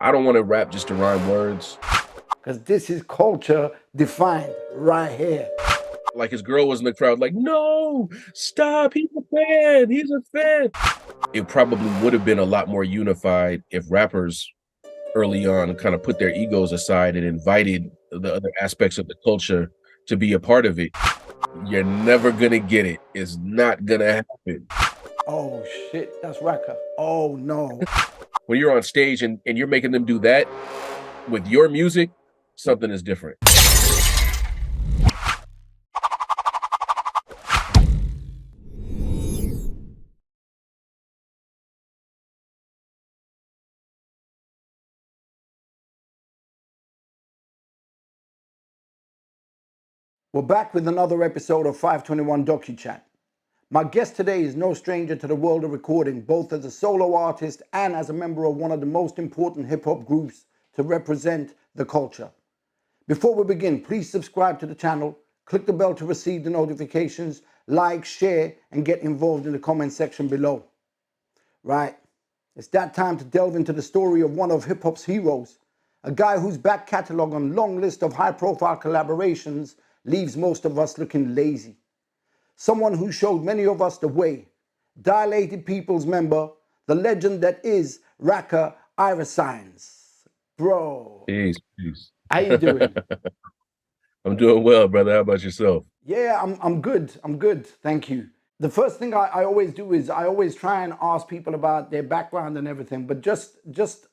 I don't want to rap just to rhyme words. Because this is culture defined right here. Like his girl was in the crowd, like, no, stop, he's a fan, he's a fan. It probably would have been a lot more unified if rappers early on kind of put their egos aside and invited the other aspects of the culture to be a part of it. You're never gonna get it. It's not gonna happen. Oh shit, that's Rakaa. Oh no. When you're on stage and you're making them do that with your music, something is different. We're back with another episode of 521 DocuChat. My guest today is no stranger to the world of recording, both as a solo artist and as a member of one of the most important hip-hop groups to represent the culture. Before we begin, please subscribe to the channel, click the bell to receive the notifications, like, share, and get involved in the comment section below. Right, it's that time to delve into the story of one of hip-hop's heroes, a guy whose back catalogue and long list of high-profile collaborations leaves most of us looking lazy. Someone who showed many of us the way. Dilated Peoples member, the legend that is Rakaa Iriscience. Bro. Peace. How you doing? I'm doing well, brother. How about yourself? Yeah, I'm good. I'm good. Thank you. The first thing I always do is I always try and ask people about their background and everything. But just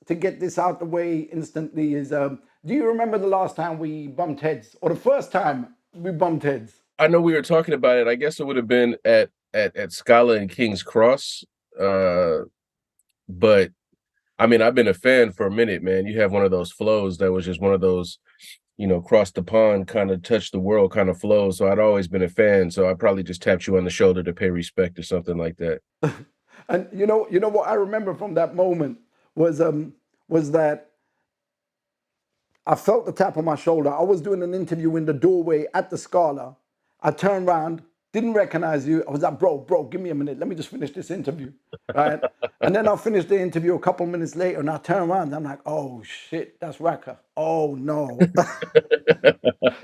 to get this out the way instantly is, do you remember the last time we bumped heads, or the first time we bumped heads? I know we were talking about it. I guess it would have been at Scala and King's Cross. But I mean, I've been a fan for a minute, man. You have one of those flows that was just one of those, cross the pond kind of touch the world kind of flows. So I'd always been a fan. So I probably just tapped you on the shoulder to pay respect or something like that. And you know what I remember from that moment was that I felt the tap on my shoulder. I was doing an interview in the doorway at the Scala. I turned around, didn't recognize you. I was like, bro, give me a minute. Let me just finish this interview, right? And then I finished the interview a couple minutes later, and I turn around, and I'm like, oh shit, that's Rakaa. Oh no.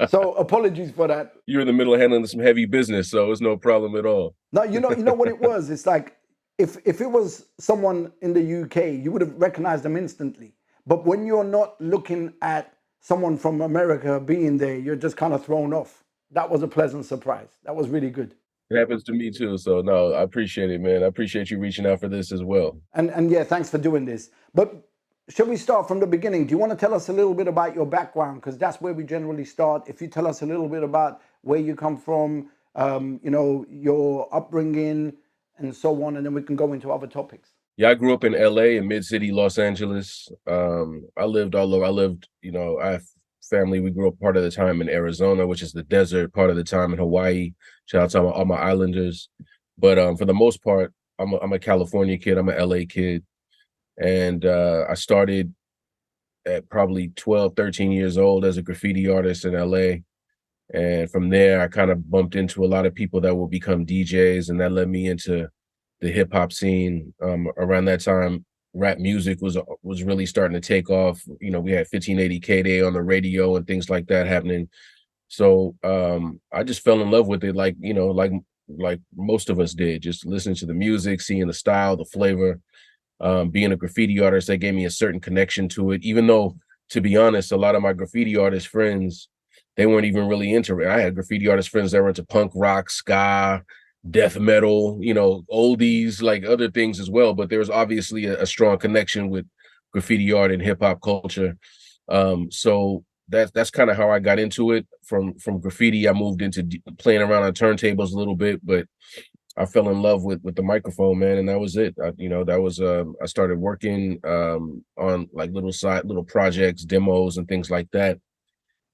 So apologies for that. You're in the middle of handling some heavy business, so it's no problem at all. No, you know what it was? It's like if it was someone in the UK, you would have recognized them instantly. But when you're not looking at someone from America being there, you're just kind of thrown off. That was a pleasant surprise. That was really good. It happens to me too. So no, I appreciate it, man. I appreciate you reaching out for this as well. And yeah, thanks for doing this. But shall we start from the beginning? Do you want to tell us a little bit about your background? Because that's where we generally start. If you tell us a little bit about where you come from, your upbringing and so on, and then we can go into other topics. Yeah, I grew up in LA, in mid-city Los Angeles. I lived all over. I have family. We grew up part of the time in Arizona, which is the desert, part of the time in Hawaii. Shout out to all my islanders. But for the most part, I'm a California kid. I'm an LA kid. And I started at probably 12, 13 years old as a graffiti artist in LA. And from there, I kind of bumped into a lot of people that will become DJs, and that led me into the hip hop scene. Around that time, rap music was really starting to take off. We had 1580 K-Day on the radio and things like that happening. So I just fell in love with it, like most of us did, just listening to the music, seeing the style, the flavor. Being a graffiti artist, that gave me a certain connection to it, even though, to be honest, a lot of my graffiti artist friends, they weren't even really into it. I had graffiti artist friends that were into punk rock, ska, death metal, oldies, like other things as well. But there was obviously a strong connection with graffiti art and hip hop culture. So that's kind of how I got into it. From graffiti, I moved into playing around on turntables a little bit, but I fell in love with the microphone, man, and that was it. I started working on like little projects, demos, and things like that.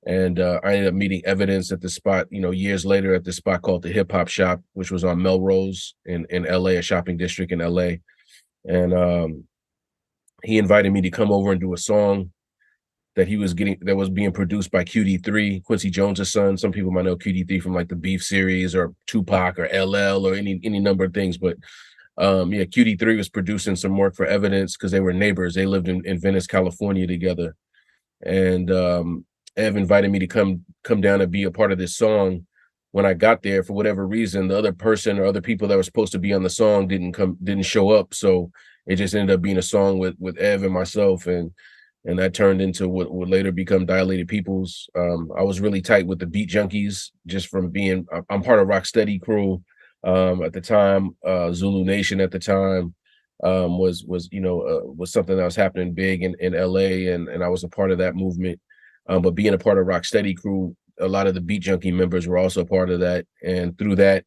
And I ended up meeting Evidence at the spot, years later at this spot called the Hip Hop Shop, which was on Melrose in LA, a shopping district in LA. And he invited me to come over and do a song that was being produced by QD3, Quincy Jones' son. Some people might know QD3 from like the Beef series or Tupac or LL or any number of things. But Yeah, QD3 was producing some work for Evidence because they were neighbors. They lived in Venice, California together. And Ev invited me to come down and be a part of this song. When I got there, for whatever reason, the other person or other people that were supposed to be on the song didn't show up. So it just ended up being a song with Ev and myself, and that turned into what would later become Dilated Peoples. I was really tight with the Beat Junkies just from being I'm part of Rocksteady crew at the time, Zulu Nation at the time was something that was happening big in LA, and I was a part of that movement. But being a part of Rocksteady crew, a lot of the Beat Junkie members were also a part of that, and through that,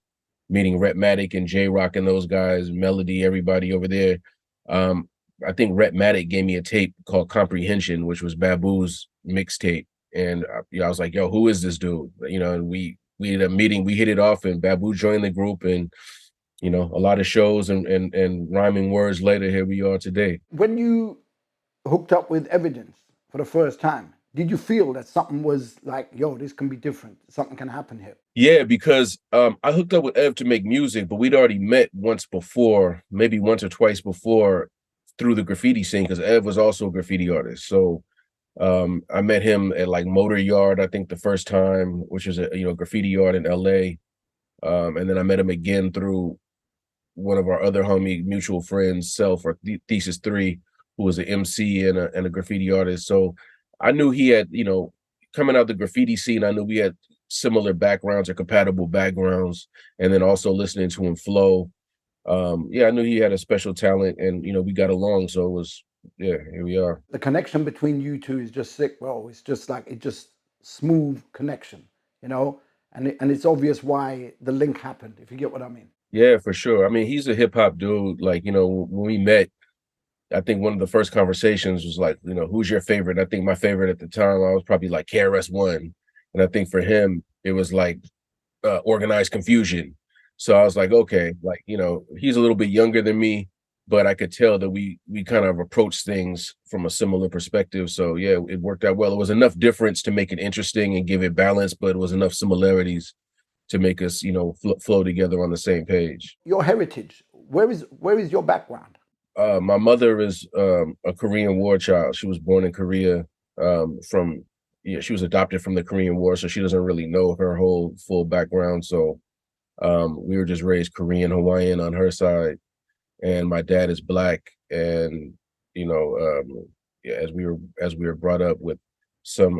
meeting Retmatic and J Rock and those guys, Melody, everybody over there. Um, I think Retmatic gave me a tape called Comprehension, which was Babu's mixtape, and I was like, "Yo, who is this dude?" And we had a meeting, we hit it off, and Babu joined the group, and a lot of shows and rhyming words later, here we are today. When you hooked up with Evidence for the first time, did you feel that something was like, yo, this can be different, something can happen here? Yeah, because I hooked up with Ev to make music, but we'd already met once before, maybe once or twice before, through the graffiti scene, because Ev was also a graffiti artist. So I met him at like Motor Yard, I think the first time, which is a graffiti yard in LA. And then I met him again through one of our other homie mutual friends, Self or Thesis 3, who was an MC and a graffiti artist. So I knew he had, coming out the graffiti scene, I knew we had similar backgrounds or compatible backgrounds. And then also listening to him flow. Yeah, I knew he had a special talent, and we got along. So it was, yeah, here we are. The connection between you two is just sick, bro. It's just like, it just smooth connection, you know? And it's obvious why the link happened, if you get what I mean. Yeah, for sure. I mean, he's a hip hop dude. Like, when we met, I think one of the first conversations was like, who's your favorite? I think my favorite at the time, I was probably like KRS-One. And I think for him, it was like Organized Confusion. So I was like, okay, like, he's a little bit younger than me, but I could tell that we kind of approach things from a similar perspective. So yeah, it worked out well. It was enough difference to make it interesting and give it balance, but it was enough similarities to make us, flow together on the same page. Your heritage, where is your background? My mother is a Korean War child. She was born in Korea. From Yeah, she was adopted from the Korean War, so she doesn't really know her whole full background. So we were just raised Korean Hawaiian on her side, and my dad is black. And yeah, as we were brought up with some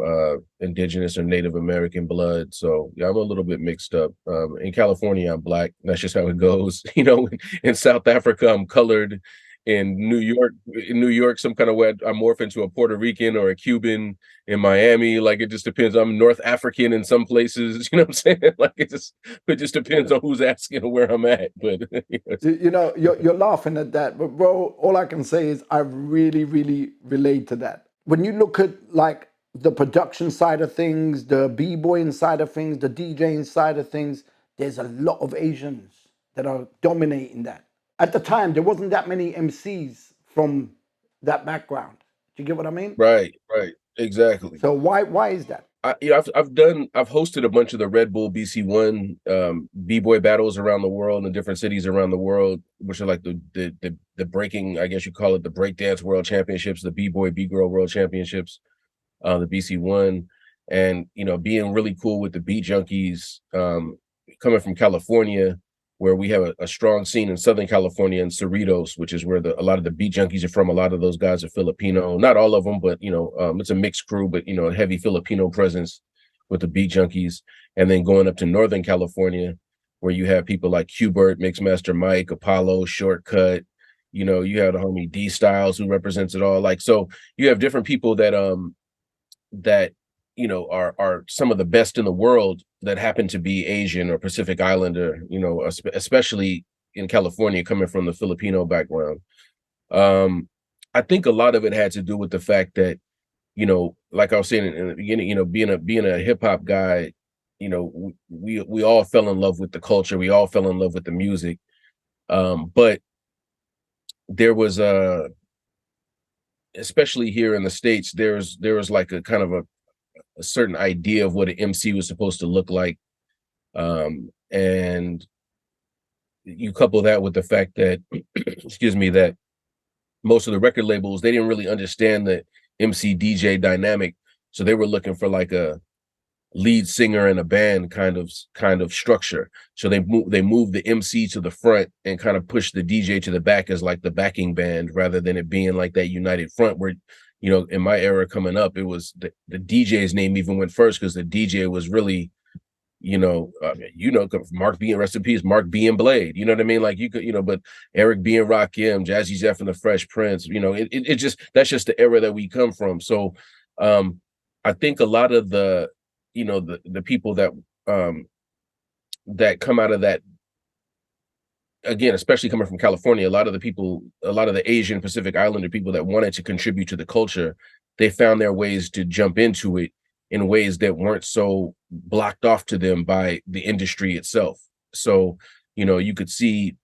indigenous or Native American blood. So yeah, I'm a little bit mixed up. In California, I'm black. That's just how it goes. In South Africa, I'm colored. In New York, some kind of way I morph into a Puerto Rican or a Cuban. In Miami, like it just depends. I'm North African in some places. You know what I'm saying? Like it just depends on who's asking or where I'm at. But You're laughing at that, but bro, all I can say is I really, really relate to that. When you look at like the production side of things, the b-boying side of things, the DJing side of things, there's a lot of Asians that are dominating that. At the time, there wasn't that many MCs from that background. Do you get what I mean? right, right, exactly. So why is that? I've hosted a bunch of the Red Bull BC1 b-boy battles around the world in different cities around the world, which are like the breaking, I guess you call it, the breakdance world championships, the b-boy b-girl world championships, the BC1. And being really cool with the beat junkies, coming from California, where we have a strong scene in Southern California and Cerritos, which is where a lot of the beat junkies are from. A lot of those guys are Filipino, not all of them, but it's a mixed crew, but a heavy Filipino presence with the beat junkies. And then going up to Northern California, where you have people like Qbert, Mixmaster Mike, Apollo, Shortcut. You have the homie D Styles, who represents it all. Like, so you have different people that are some of the best in the world that happen to be Asian or Pacific Islander, especially in California, coming from the Filipino background. I think a lot of it had to do with the fact that, like I was saying in the beginning, being a hip hop guy, we all fell in love with the culture. We all fell in love with the music. But there was especially here in the States, there was like a kind of a certain idea of what an MC was supposed to look like. And you couple that with the fact that, excuse me, that most of the record labels, they didn't really understand the MC DJ dynamic. So they were looking for like a lead singer in a band kind of structure. So they moved the MC to the front and kind of pushed the DJ to the back as like the backing band, rather than it being like that united front where, in my era coming up, it was the DJ's name even went first, because the DJ was really, Mark B, and rest in peace, Mark B and Blade. You know what I mean? Like you could, but Eric B and Rakim, Jazzy Jeff and the Fresh Prince. It just, that's just the era that we come from. So I think a lot of the people that come out of that, again, especially coming from California, a lot of the Asian Pacific Islander people that wanted to contribute to the culture, they found their ways to jump into it in ways that weren't so blocked off to them by the industry itself. So, you could see,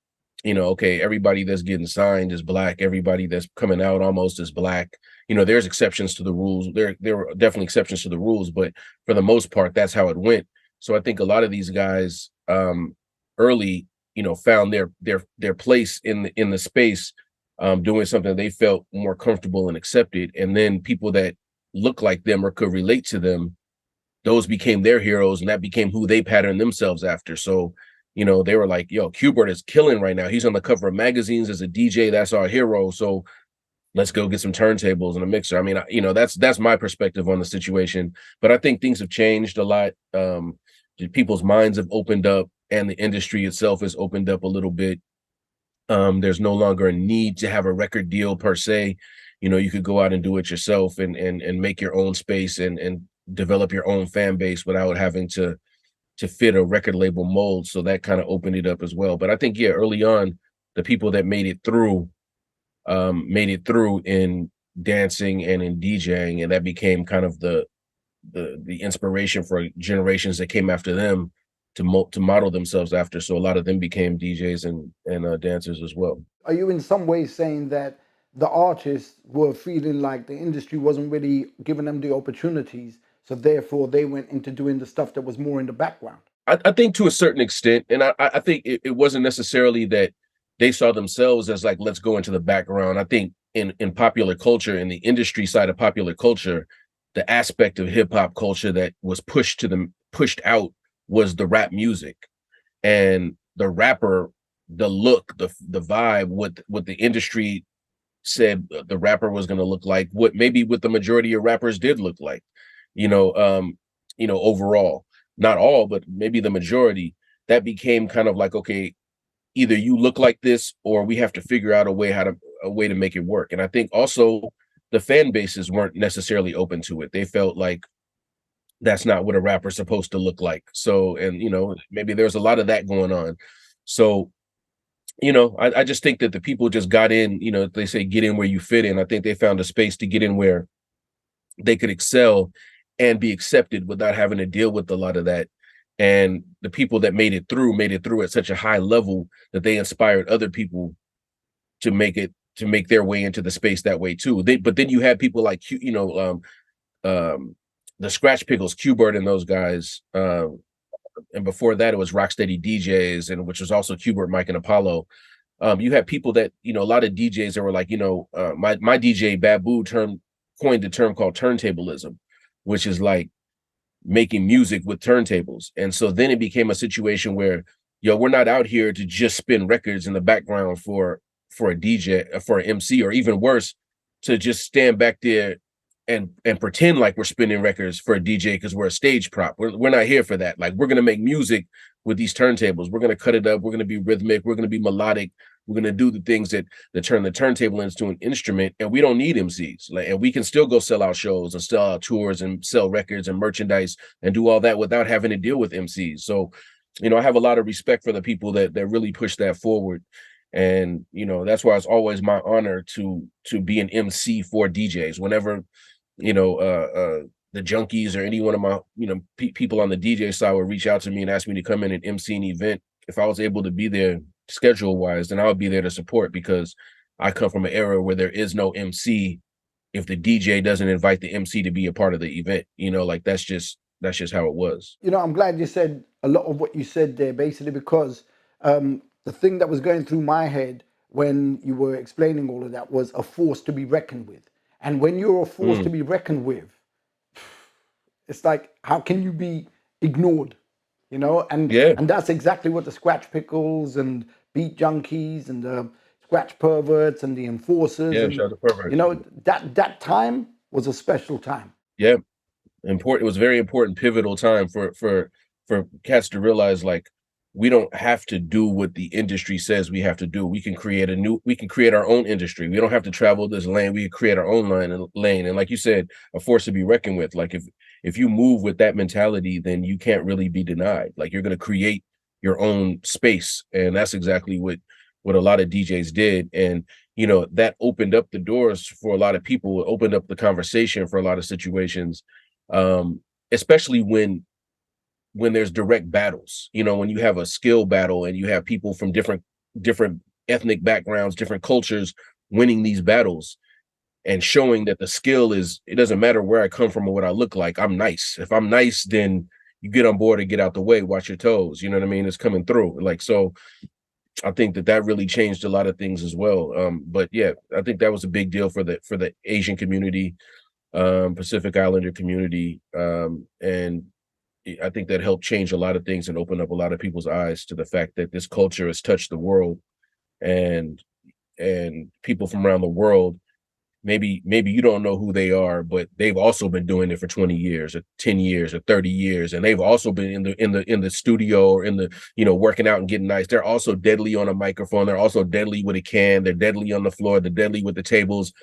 okay, everybody that's getting signed is Black, everybody that's coming out almost is Black. There's exceptions to the rules. There were definitely exceptions to the rules, but for the most part, that's how it went. So I think a lot of these guys early, found their place in the space, doing something they felt more comfortable and accepted. And then people that look like them or could relate to them, those became their heroes, and that became who they patterned themselves after. So, they were like, yo, Qbert is killing right now. He's on the cover of magazines as a DJ. That's our hero. So let's go get some turntables and a mixer. I mean, that's my perspective on the situation. But I think things have changed a lot. People's minds have opened up, and the industry itself has opened up a little bit. There's no longer a need to have a record deal per se. You could go out and do it yourself and make your own space and develop your own fan base without having to fit a record label mold. So that kind of opened it up as well. But I think, yeah, early on, the people that made it through in dancing and in DJing, and that became kind of the inspiration for generations that came after them to model themselves after. So a lot of them became DJs and dancers as well. Are you in some ways saying that the artists were feeling like the industry wasn't really giving them the opportunities, so therefore they went into doing the stuff that was more in the background? I think to a certain extent, and I think it wasn't necessarily that they saw themselves as like, let's go into the background. I think in popular culture, in the industry side of popular culture, the aspect of hip hop culture that was pushed out was the rap music, and the rapper, the look, the vibe, what the industry said the rapper was going to look like, what the majority of rappers did look like, overall, not all, but maybe the majority. That became kind of like, okay, either you look like this, or we have to figure out a way to make it work. And I think also the fan bases weren't necessarily open to it. They felt like that's not what a rapper's supposed to look like. So, and maybe there's a lot of that going on. So, I just think that the people just got in, they say get in where you fit in. I think they found a space to get in where they could excel and be accepted without having to deal with a lot of that. And the people that made it through at such a high level that they inspired other people to make their way into the space that way too. But then you had people like, the Scratch Pickles, Qbert and those guys. And before that, it was Rocksteady DJs, and which was also Qbert, Mike, and Apollo. You had people that, a lot of DJs that were like, my DJ Babu coined the term called turntablism, which is like making music with turntables. And so then it became a situation where, we're not out here to just spin records in the background for a DJ, for an MC, or even worse, to just stand back there and pretend like we're spinning records for a DJ because we're a stage prop. We're not here for that. Like, we're going to make music with these turntables. We're going to cut it up. We're going to be rhythmic. We're going to be melodic. We're going to do the things that turn the turntable into an instrument, and we don't need MCs. And we can still go sell out shows and sell out tours and sell records and merchandise and do all that without having to deal with MCs. So, I have a lot of respect for the people that really push that forward. And, that's why it's always my honor to be an MC for DJs. Whenever, the junkies or any one of my, people on the DJ side would reach out to me and ask me to come in and MC an event, if I was able to be there schedule wise, then I would be there to support, because I come from an era where there is no MC if the DJ doesn't invite the MC to be a part of the event. Like that's just how it was. I'm glad you said a lot of what you said there, basically, because the thing that was going through my head when you were explaining all of that was a force to be reckoned with. And when you're a force to Mm, be reckoned with, it's like, how can you be ignored? You know, yeah, and that's exactly what the scratch pickles and beat junkies and the scratch perverts and the enforcers yeah. and Shout out to perverts. that time was a special time. Yeah, important. It was a very important, pivotal time for cats to realize, like, we don't have to do what the industry says we have to do. We can create our own industry. We don't have to travel this lane. We can create our own lane. And like you said, a force to be reckoned with. Like, if you move with that mentality, then you can't really be denied. Like, you're going to create your own space, and that's exactly what a lot of DJs did. And that opened up the doors for a lot of people. It opened up the conversation for a lot of situations, especially when there's direct battles. When you have a skill battle and you have people from different ethnic backgrounds, different cultures winning these battles and showing that the skill is, it doesn't matter where I come from or what I look like. I'm nice. If I'm nice, then you get on board and get out the way, watch your toes. You know what I mean? It's coming through. Like, so I think that really changed a lot of things as well. But yeah, I think that was a big deal for the Asian community, Pacific Islander community, and I think that helped change a lot of things and open up a lot of people's eyes to the fact that this culture has touched the world, and people from around the world, maybe you don't know who they are, but they've also been doing it for 20 years or 10 years or 30 years, and they've also been in the studio or in the working out and getting nice. They're also deadly on a microphone. They're also deadly with a can. They're deadly on the floor. They're deadly with the tables,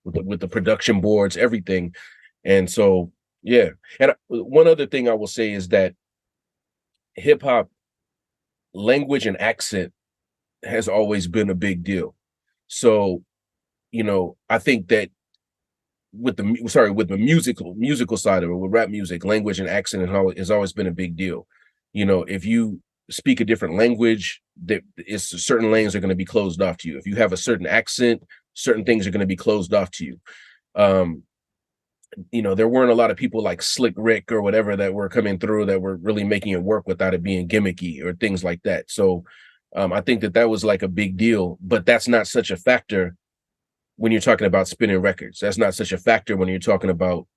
with the production boards, everything. And so, yeah. And one other thing I will say is that hip hop language and accent has always been a big deal. So, I think that with the musical side of it, with rap music, language and accent has always been a big deal. If you speak a different language, that is, certain lanes are going to be closed off to you. If you have a certain accent, certain things are going to be closed off to you. Um, there weren't a lot of people like Slick Rick or whatever that were coming through that were really making it work without it being gimmicky or things like that. So I think that was like a big deal, but that's not such a factor when you're talking about spinning records. That's not such a factor when you're talking about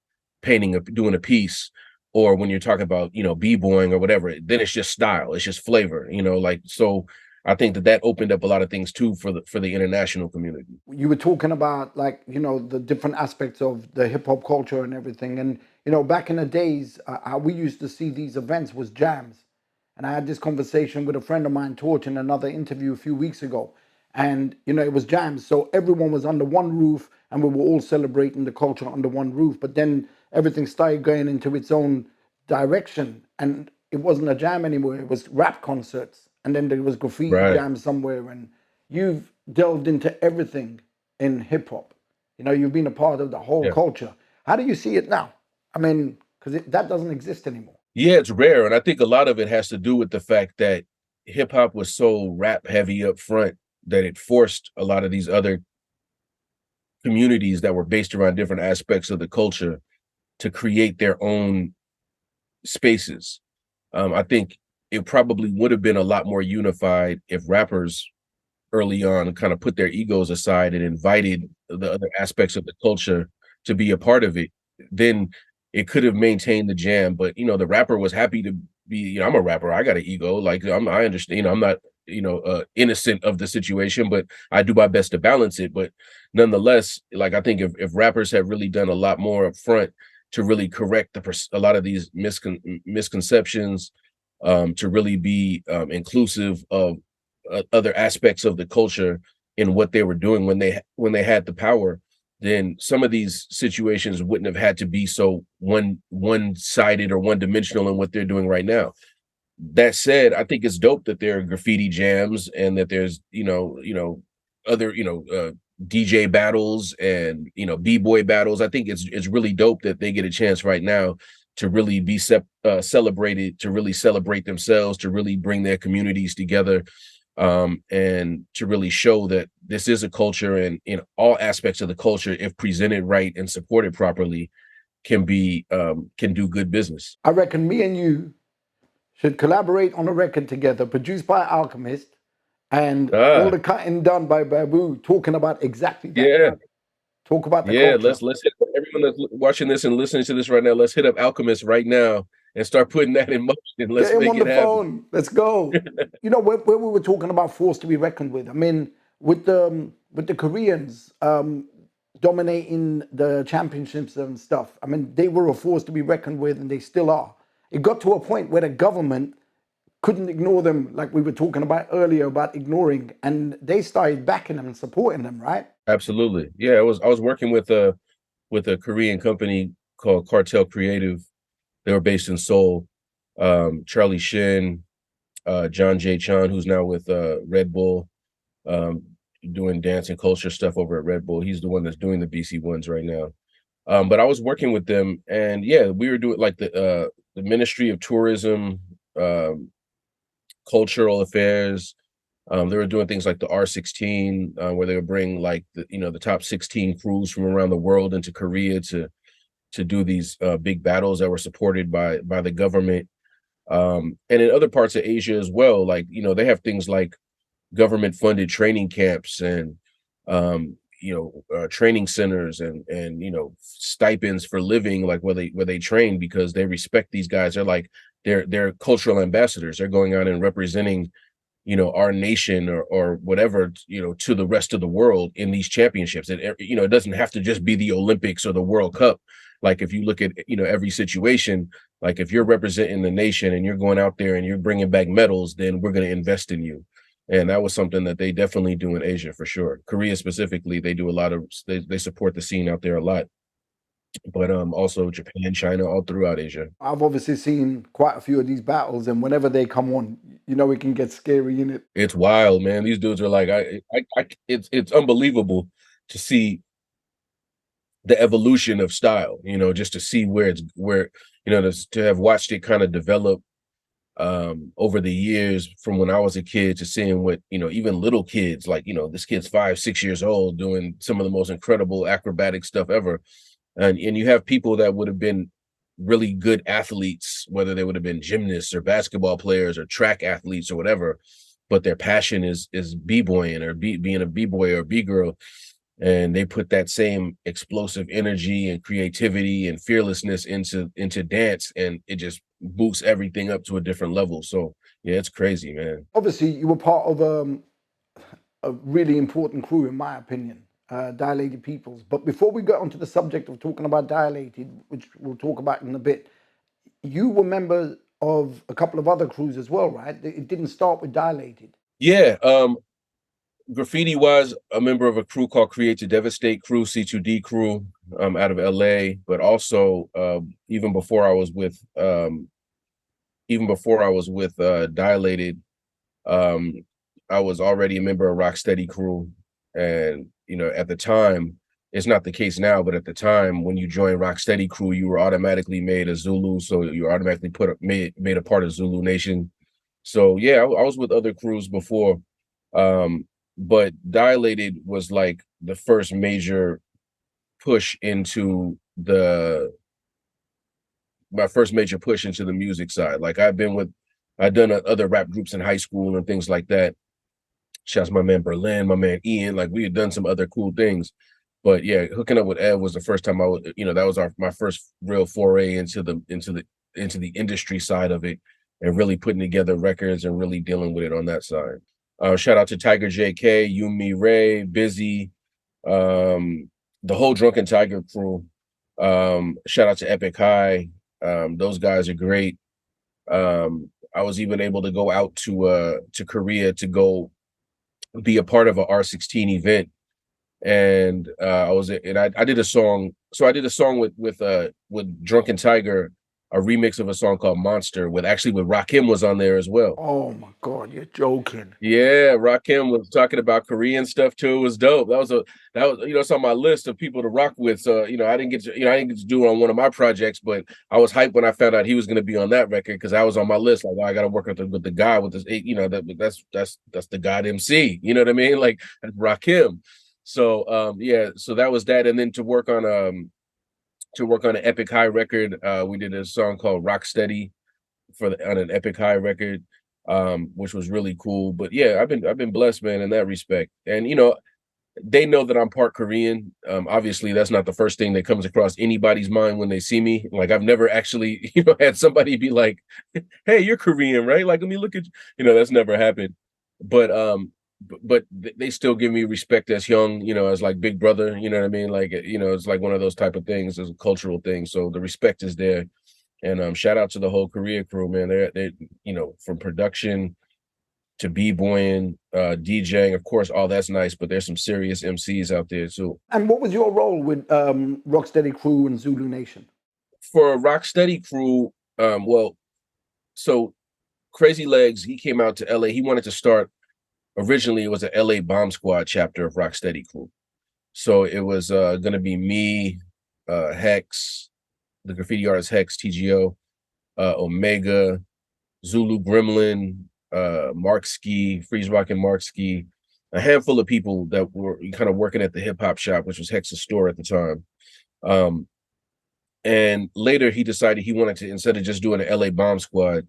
doing a piece, or when you're talking about, b-boying or whatever. Then it's just style, it's just flavor, like, so I think that opened up a lot of things too for the international community. You were talking about, like, the different aspects of the hip hop culture and everything. And back in the days, how we used to see these events was jams. And I had this conversation with a friend of mine, Torch, in another interview a few weeks ago. And it was jams, so everyone was under one roof, and we were all celebrating the culture under one roof. But then everything started going into its own direction, and it wasn't a jam anymore. It was rap concerts, and then there was graffiti Right. jams somewhere. And you've delved into everything in hip hop. You've been a part of the whole Yeah. culture. How do you see it now? I mean, because that doesn't exist anymore. Yeah, it's rare. And I think a lot of it has to do with the fact that hip hop was so rap heavy up front that it forced a lot of these other communities that were based around different aspects of the culture to create their own spaces. I think it probably would have been a lot more unified if rappers early on kind of put their egos aside and invited the other aspects of the culture to be a part of it. Then it could have maintained the jam. But the rapper was happy to be, I'm a rapper, I got an ego. Like, I understand, I'm not, innocent of the situation, but I do my best to balance it. But nonetheless, like, I think if rappers had really done a lot more up front to really correct a lot of these misconceptions, to really be inclusive of other aspects of the culture in what they were doing when they had the power, then some of these situations wouldn't have had to be so one-sided or one-dimensional in what they're doing right now. That said, I think it's dope that there are graffiti jams and that there's other DJ battles and b-boy battles. I think it's really dope that they get a chance right now to really be celebrated, to really celebrate themselves, to really bring their communities together, and to really show that this is a culture, and in all aspects of the culture, if presented right and supported properly, can do good business. I reckon me and you should collaborate on a record together, produced by Alchemist, and all Ah, the cutting done by Babu, talking about exactly that. yeah. Talk about the Yeah, culture. let's hit everyone that's watching this and listening to this right now. Let's hit up Alchemist right now and start putting that in motion. Get Let's him make on the it happen. phone. Let's go. You know, where we were talking about force to be reckoned with. I mean, with the Koreans dominating the championships and stuff. I mean, they were a force to be reckoned with, and they still are. It got to a point where the government couldn't ignore them, like we were talking about earlier about ignoring, and they started backing them and supporting them, right? Absolutely. Yeah, I was working with a Korean company called Cartel Creative. They were based in Seoul. Charlie Shin, John J. Chan, who's now with Red Bull, um, doing dance and culture stuff over at Red Bull. He's the one that's doing the BC ones right now. But I was working with them, and yeah, we were doing like the Ministry of Tourism, um, cultural affairs. They were doing things like the R16, where they would bring like the top 16 crews from around the world into Korea to do these big battles that were supported by the government. And in other parts of Asia as well, like they have things like government funded training camps and training centers and stipends for living, like where they train, because they respect these guys. They're like they're cultural ambassadors. They're going out and representing our nation or whatever, to the rest of the world in these championships. And it doesn't have to just be the Olympics or the World Cup. Like if you look at every situation, like if you're representing the nation and you're going out there and you're bringing back medals, then we're going to invest in you. And that was something that they definitely do in Asia for sure. Korea specifically, they do a lot of they support the scene out there a lot, but also Japan, China, all throughout Asia. I've obviously seen quite a few of these battles, and whenever they come on, you know it can get scary in it. It's wild, man. These dudes are like it's unbelievable to see the evolution of style, just to see where to have watched it kind of develop over the years, from when I was a kid to seeing what even little kids, like this kid's 5, 6 years old doing some of the most incredible acrobatic stuff ever. And you have people that would have been really good athletes, whether they would have been gymnasts or basketball players or track athletes or whatever, but their passion is b-boying or being a b-boy or b-girl, and they put that same explosive energy and creativity and fearlessness into dance, and it just boosts everything up to a different level. So yeah, it's crazy, man. Obviously, you were part of a really important crew, in my opinion, Dilated Peoples. But before we get onto the subject of talking about Dilated, which we'll talk about in a bit, you were members of a couple of other crews as well, right? It didn't start with Dilated. Yeah. Graffiti was a member of a crew called Create to Devastate crew, C2D crew, out of LA. But also, even before I was with Dilated, um, I was already a member of Rocksteady crew. And at the time, it's not the case now, but at the time when you joined Rocksteady crew, you were automatically made a Zulu, so you were automatically made a part of Zulu Nation. So yeah, I was with other crews before. Um, but Dilated was like the first major push into the my first major push into the music side. Like I'd done other rap groups in high school and things like that. Shouts my man Berlin, my man Ian. Like we had done some other cool things, but yeah, hooking up with Ed was the first time I was. That was my first real foray into the industry side of it, and really putting together records and really dealing with it on that side. Shout out to Tiger JK, Yumi Ray, Busy, the whole Drunken Tiger crew. Shout out to Epic High. Those guys are great. I was even able to go out to Korea to go be a part of a R16 event, and I did a song. So I did a song with Drunken Tiger, a remix of a song called Monster, with Rakim was on there as well. Oh my God, you're joking. Yeah, Rakim was talking about Korean stuff too. It was dope. That was it's on my list of people to rock with. So I didn't get to do it on one of my projects, but I was hyped when I found out he was going to be on that record, because I was on my list. Like, oh, I got to work with the guy with this. That's the God MC. You know what I mean? Like that's Rakim. So yeah, so that was that, and then to work on an Epic High record, we did a song called Rocksteady on an Epic High record. which was really cool. But yeah, I've been blessed, man, in that respect. And they know that I'm part Korean. Obviously, that's not the first thing that comes across anybody's mind when they see me. Like I've never actually, had somebody be like, "Hey, you're Korean, right? Like, let me look at you." That's never happened. But they still give me respect as young, as like big brother. You know what I mean? Like, it's like one of those type of things, as a cultural thing. So the respect is there. And shout out to the whole Korea crew, man. They from production to b-boying, DJing, of course, all that's nice, but there's some serious MCs out there too. And what was your role with Rocksteady Crew and Zulu Nation? For a Rocksteady crew, well, so Crazy Legs, he came out to LA. He wanted to start, originally it was an LA Bomb Squad chapter of Rocksteady Crew. So it was gonna be me, Hex, the graffiti artist Hex, TGO, Omega, Zulu Gremlin, Mark Ski, Freeze Rock and Mark Ski, a handful of people that were kind of working at the hip hop shop, which was Hex's store at the time. Um, and later he decided he wanted to, instead of just doing an LA Bomb Squad,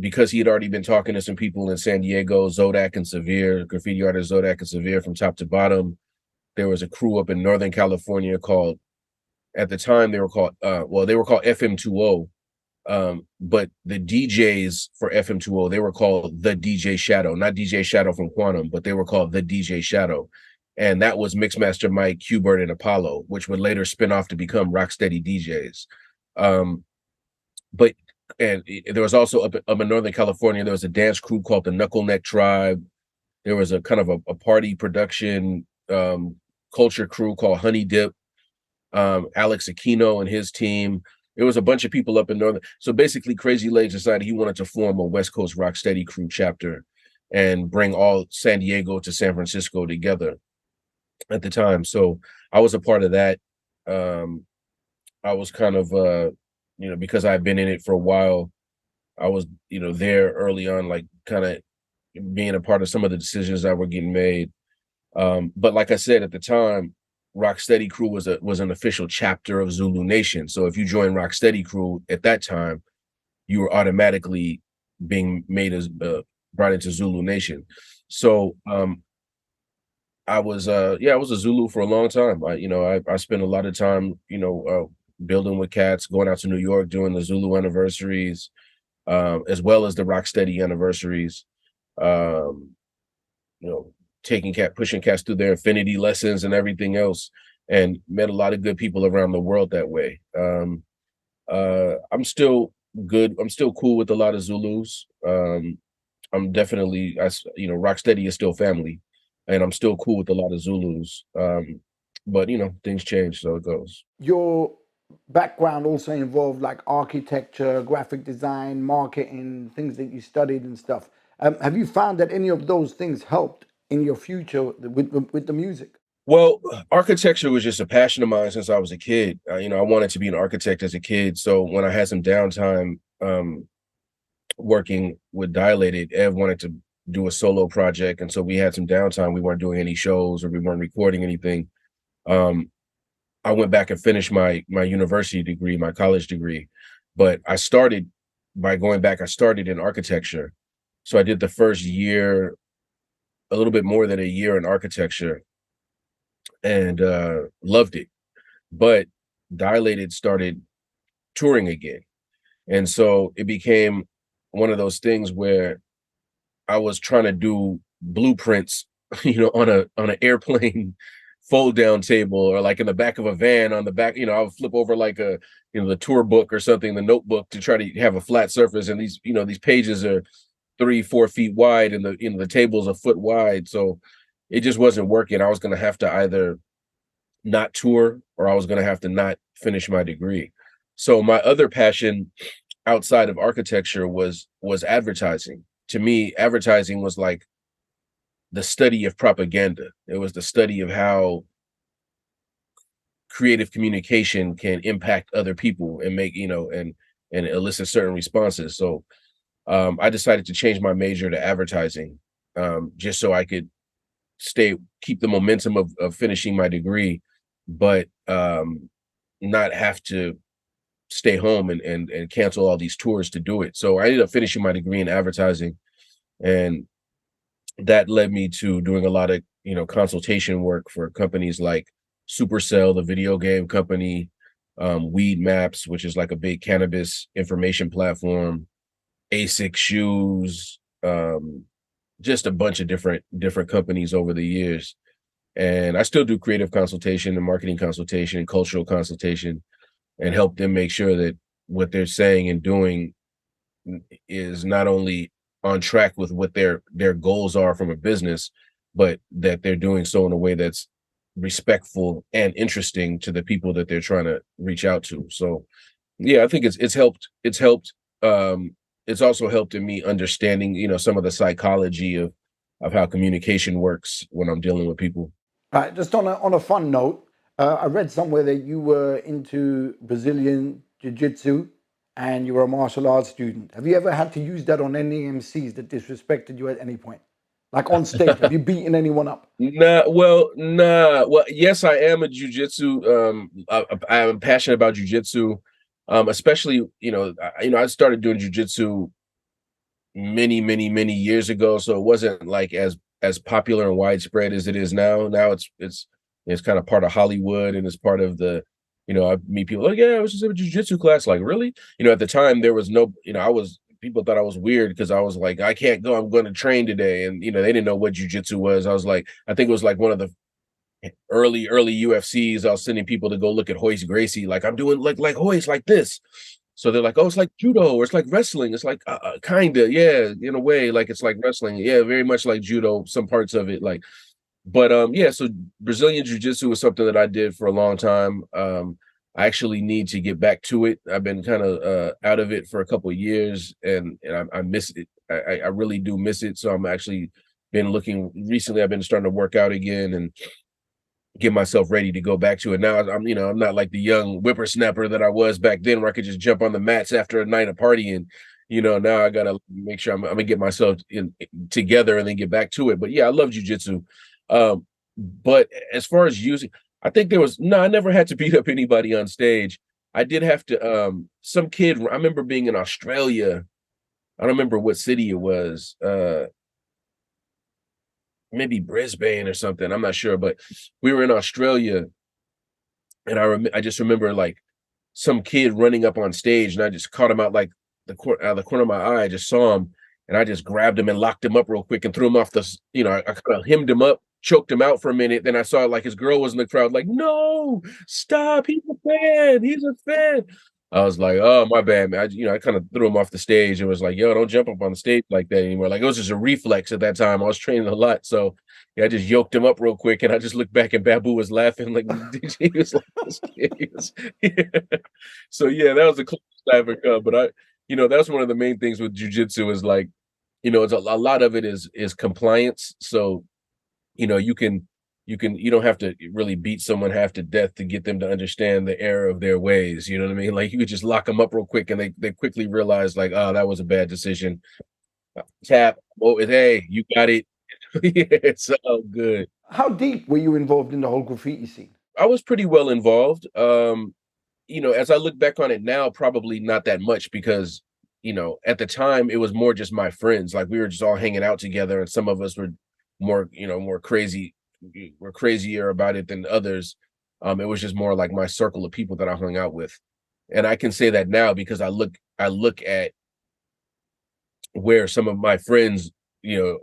because he had already been talking to some people in San Diego, Zodak and Severe, graffiti artist Zodak and Severe from top to bottom. There was a crew up in Northern California called, at the time they were called, they were called FM20. But the DJs for FM20, they were called the DJ Shadow, not DJ Shadow from Quantum, but they were called the DJ Shadow. And that was Mixmaster Mike, Qbert, and Apollo, which would later spin off to become Rocksteady DJs. But and there was also up in Northern California, there was a dance crew called the Knuckle Neck Tribe. There was a kind of a party production culture crew called Honey Dip. Alex Aquino and his team. There was a bunch of people up in Northern. So basically, Crazy Legs decided he wanted to form a West Coast Rocksteady crew chapter and bring all San Diego to San Francisco together at the time. So I was a part of that. I was kind of, because I've been in it for a while, I was, there early on, like kind of being a part of some of the decisions that were getting made. But like I said, at the time, Rocksteady Crew was an official chapter of Zulu Nation. So if you joined Rocksteady Crew at that time, you were automatically being made as brought into Zulu Nation. So I was I was a Zulu for a long time. I spent a lot of time, building with cats, going out to New York, doing the Zulu anniversaries, as well as the Rocksteady anniversaries. Um, pushing cats through their infinity lessons and everything else, and met a lot of good people around the world that way. I'm still good. I'm still cool with a lot of Zulus. I'm definitely, Rocksteady is still family, and I'm still cool with a lot of Zulus. But things change, so it goes. Your background also involved like architecture, graphic design, marketing, things that you studied and stuff. Have you found that any of those things helped in your future with the music? Well, architecture was just a passion of mine since I was a kid. I wanted to be an architect as a kid. So when I had some downtime, working with Dilated, Ev wanted to do a solo project, and so we had some downtime. We weren't doing any shows or we weren't recording anything. I went back and finished my university degree, my college degree, but I started by going back. I started in architecture, so I did the first year, a little bit more than a year in architecture, and loved it. But Dilated started touring again, and so it became one of those things where I was trying to do blueprints, on an airplane fold down table, or like in the back of a van on the back, I would flip over like the tour book or something, the notebook, to try to have a flat surface. And these pages are 3-4 feet wide, and the table's a foot wide. So it just wasn't working. I was going to have to either not tour, or I was going to have to not finish my degree. So my other passion outside of architecture was advertising. To me, advertising was like the study of propaganda. It was the study of how creative communication can impact other people and make, and elicit certain responses. So I decided to change my major to advertising, just so I could keep the momentum of finishing my degree, but not have to stay home and cancel all these tours to do it. So I ended up finishing my degree in advertising, and that led me to doing a lot of, consultation work for companies like Supercell, the video game company, Weed Maps, which is like a big cannabis information platform, ASIC shoes, just a bunch of different companies over the years. And I still do creative consultation and marketing consultation and cultural consultation, and help them make sure that what they're saying and doing is not only on track with what their goals are from a business, but that they're doing so in a way that's respectful and interesting to the people that they're trying to reach out to. So yeah, I think it's helped. It's also helped in me understanding, some of the psychology of how communication works when I'm dealing with people. Right, just on a fun note, I read somewhere that you were into Brazilian jiu-jitsu and you were a martial arts student. Have you ever had to use that on any MCs that disrespected you at any point? Like on stage, have you beaten anyone up? Nah. Well, yes, I am a jujitsu. I am passionate about jujitsu. Especially, I started doing jujitsu many years ago, so it wasn't like as popular and widespread as it is now. Now it's kind of part of Hollywood, and it's part of the, I meet people like, yeah, I was just in a jujitsu class. Like, really? At the time there was no, people thought I was weird because I was like, I can't go, I'm going to train today. And, they didn't know what jujitsu was. I was like, I think it was like one of the early UFCs. I was sending people to go look at Hoist Gracie. Like, I'm doing like Hoist like this. So they're like, oh, it's like judo, or it's like wrestling. It's like kind of, yeah, in a way, like it's like wrestling. Yeah, very much like judo, some parts of it. Like, but yeah, so Brazilian Jiu-Jitsu was something that I did for a long time. I actually need to get back to it. I've been kind of out of it for a couple of years, and I miss it. I really do miss it. So I'm actually been looking recently. I've been starting to work out again and get myself ready to go back to it. Now I'm not like the young whippersnapper that I was back then, where I could just jump on the mats after a night of partying. Now I gotta make sure I'm gonna get myself together and then get back to it. But yeah, I love jujitsu. But as far as using, I think I never had to beat up anybody on stage. I did have to, some kid, I remember being in Australia. I don't remember what city it was. Maybe Brisbane or something. I'm not sure, but we were in Australia, and I just remember like some kid running up on stage, and I just caught him out like out of the corner of my eye. I just saw him, and I just grabbed him and locked him up real quick and threw him off the. I kind of hemmed him up, choked him out for a minute. Then I saw like his girl was in the crowd, like, no, stop, he's a fan, he's a fan. I was like, oh, my bad, man. I kind of threw him off the stage and was like, yo, don't jump up on the stage like that anymore. Like, it was just a reflex at that time. I was training a lot. So yeah, I just yoked him up real quick, and I just looked back and Babu was laughing. Like, he was like, this kid. Yeah. So yeah, that was the closest I ever come. But that's one of the main things with jujitsu is like, it's a lot of it is compliance. So, you don't have to really beat someone half to death to get them to understand the error of their ways. You know what I mean? Like, you could just lock them up real quick, and they quickly realize like, oh, that was a bad decision. Tap. Oh, hey, you got it. Yeah, it's all good. How deep were you involved in the whole graffiti scene? I was pretty well involved. As I look back on it now, probably not that much because, at the time it was more just my friends. Like, we were just all hanging out together, and some of us were more crazy. Were crazier about it than others. It was just more like my circle of people that I hung out with. And I can say that now because I look at where some of my friends,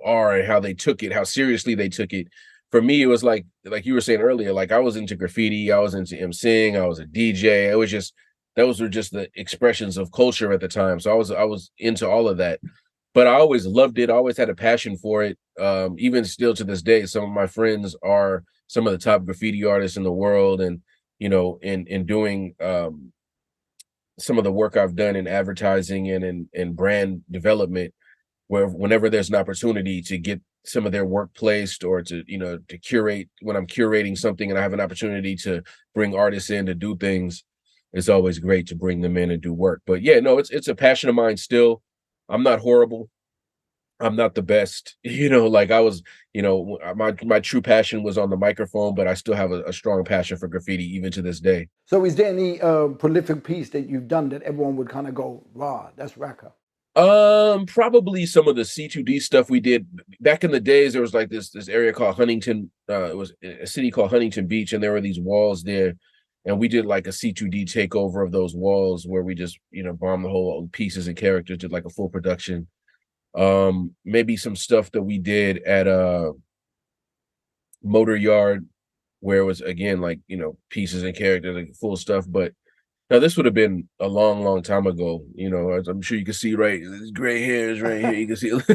are, and how they took it, how seriously they took it. For me, it was like you were saying earlier, like I was into graffiti, I was into emceeing, I was a DJ. It was just, those were just the expressions of culture at the time. So I was into all of that. But I always loved it. I always had a passion for it. Even still to this day, some of my friends are some of the top graffiti artists in the world. And, in doing some of the work I've done in advertising and in brand development, where whenever there's an opportunity to get some of their work placed, or to curate, when I'm curating something and I have an opportunity to bring artists in to do things, it's always great to bring them in and do work. But yeah, no, it's a passion of mine still. I'm not horrible. I'm not the best, like I was, my true passion was on the microphone, but I still have a strong passion for graffiti even to this day. So is there any prolific piece that you've done that everyone would kind of go, "Wow, that's Rakaa"? Probably some of the C2D stuff we did back in the days. There was like this area called Huntington. It was a city called Huntington Beach, and there were these walls there, and we did like a C2D takeover of those walls where we just bombed the whole pieces and characters, did like a full production. Maybe some stuff that we did at Motor Yard, where it was again like pieces and characters, like full stuff, but. Now this would have been a long, long time ago. As I'm sure you can see right, these gray hairs right here. You can see it would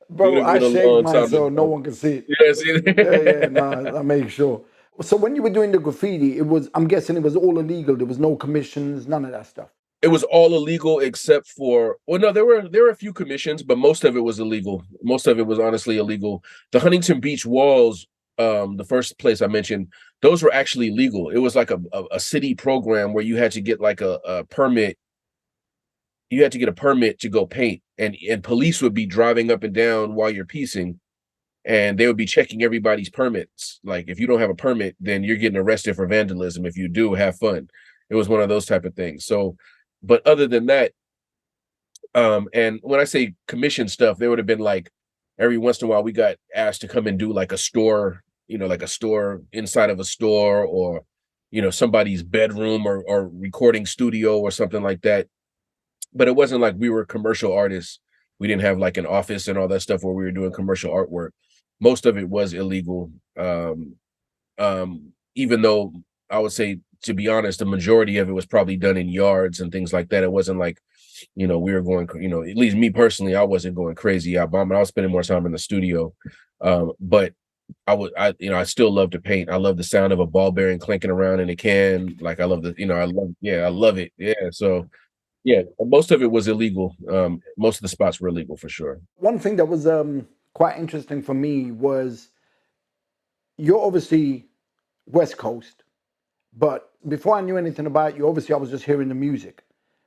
Bro, have I been a shaved long mine time so no ago. one can see it. Yeah, see. Yeah, yeah, no, I make sure. So when you were doing the graffiti, I'm guessing it was all illegal. There was no commissions, none of that stuff. It was all illegal except for no, there were a few commissions, but most of it was illegal. Most of it was honestly illegal. The Huntington Beach walls, the first place I mentioned, those were actually legal. It was like a city program where you had to get like a permit. You had to get a permit to go paint, and police would be driving up and down while you're piecing, and they would be checking everybody's permits. Like if you don't have a permit, then you're getting arrested for vandalism. If you do, have fun. It was one of those type of things. So, but other than that, and when I say commission stuff, there would have been like every once in a while we got asked to come and do like a store, like a store inside of a store, or somebody's bedroom, or recording studio or something like that. But it wasn't like we were commercial artists. We didn't have like an office and all that stuff where we were doing commercial artwork. Most of it was illegal. Even though I would say, to be honest, the majority of it was probably done in yards and things like that. It wasn't like, we were going, at least me personally, I wasn't going crazy out bombing. I was spending more time in the studio. But I still love to paint. I love the sound of a ball bearing clinking around in a can. Like I love I love it. Yeah. So yeah, most of it was illegal. Most of the spots were illegal for sure. One thing that was quite interesting for me was you're obviously West Coast, but before I knew anything about you, obviously I was just hearing the music,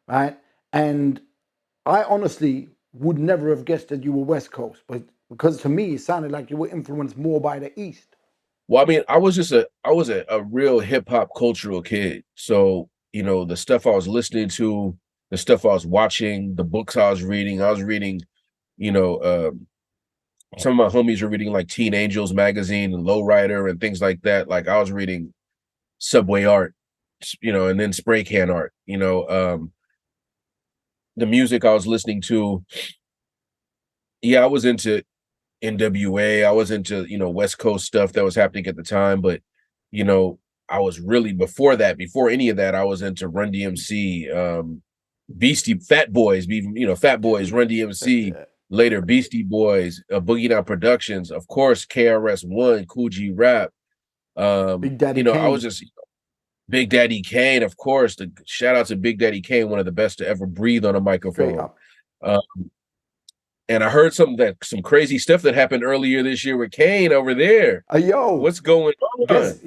right? And I honestly would never have guessed that you were West Coast, but because to me it sounded like you were influenced more by the East. Well, I mean, I was a real hip hop cultural kid. So, the stuff I was listening to, the stuff I was watching, the books I was reading, you know, uh, some of my homies were reading like Teen Angels magazine and Lowrider and things like that. Like I was reading Subway art, and then spray can art, the music I was listening to. Yeah, I was into NWA. I was into, West Coast stuff that was happening at the time, but you know, I was really before that, before any of that, I was into Run DMC, Beastie Fat Boys, even Fat Boys, Run DMC, Yeah. later Beastie Boys, Boogie Down Productions, of course, KRS-One, Cool G Rap. Big Daddy I was Kane, just Big Daddy Kane, of course. The shout out to Big Daddy Kane, one of the best to ever breathe on a straight microphone. up. Uh, and I heard some crazy stuff that happened earlier this year with Kane over there. Yo, What's going on? guess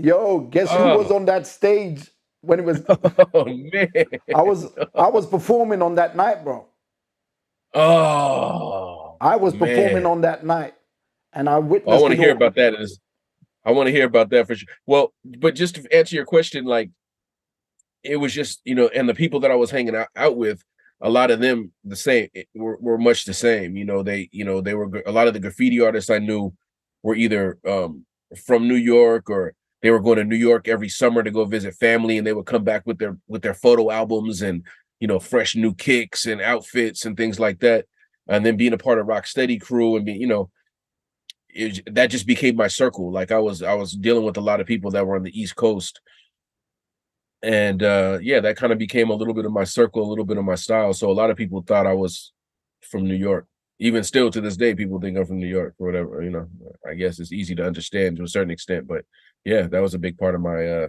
who was Oh, on that stage when it was oh man. I was performing on that night, bro. Oh I was performing man. on that night and I Oh, I witnessed want to it hear all. about that. I want to hear about that for sure. Well, but just to answer your question, like it was just, and the people that I was hanging out with, a lot of them the same were much the same. They were a lot of the graffiti artists I knew were either from New York, or they were going to New York every summer to go visit family, and they would come back with their photo albums and fresh new kicks and outfits and things like that. And then being a part of Rocksteady crew and that just became my circle. Like I was dealing with a lot of people that were on the East Coast, and yeah, that kind of became a little bit of my circle, a little bit of my style. So a lot of people thought I was from New York. Even still to this day, people think I'm from New York or whatever. I guess it's easy to understand to a certain extent, but yeah, that was a big part of my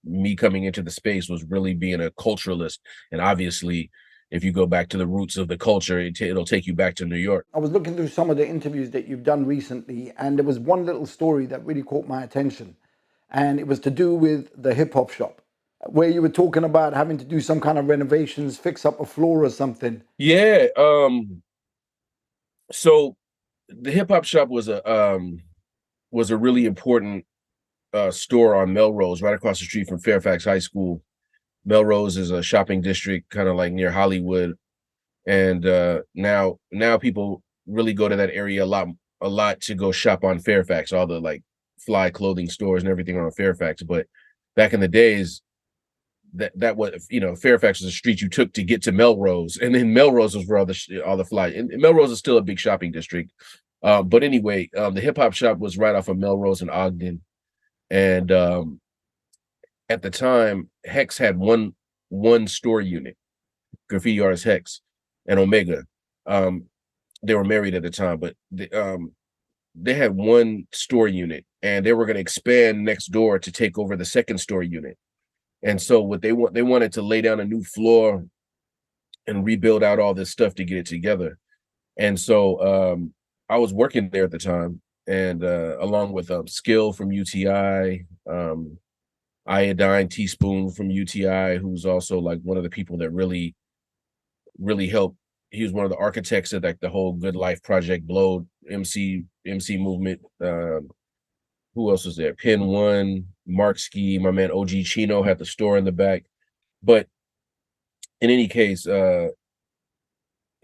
me coming into the space, was really being a culturalist. And obviously, if you go back to the roots of the culture, it'll take you back to New York. I was looking through some of the interviews that you've done recently, and there was one little story that really caught my attention. And it was to do with the hip hop shop, where you were talking about having to do some kind of renovations, fix up a floor or something. Yeah, So the hip hop shop was a really important store on Melrose, right across the street from Fairfax High School. Melrose is a shopping district, kind of like near Hollywood, and now people really go to that area a lot to go shop on Fairfax. All the like fly clothing stores and everything are on Fairfax. But back in the days, that was Fairfax was a street you took to get to Melrose, and then Melrose was where all the fly. And Melrose is still a big shopping district. But anyway, the hip hop shop was right off of Melrose and Ogden, and at the time, Hex had one store unit, Graffiti Artist Hex and Omega. Um, they were married at the time, but they had one store unit, and they were going to expand next door to take over the second store unit. And so what they wanted to lay down a new floor and rebuild out all this stuff to get it together. And so I was working there at the time, and along with Skill from UTI, Iodine Teaspoon from UTI, who's also like one of the people that really helped. He was one of the architects of like the whole Good Life Project, Blow MC movement. Who else was there? Pin One, Mark Ski, my man OG Chino had the store in the back. But in any case,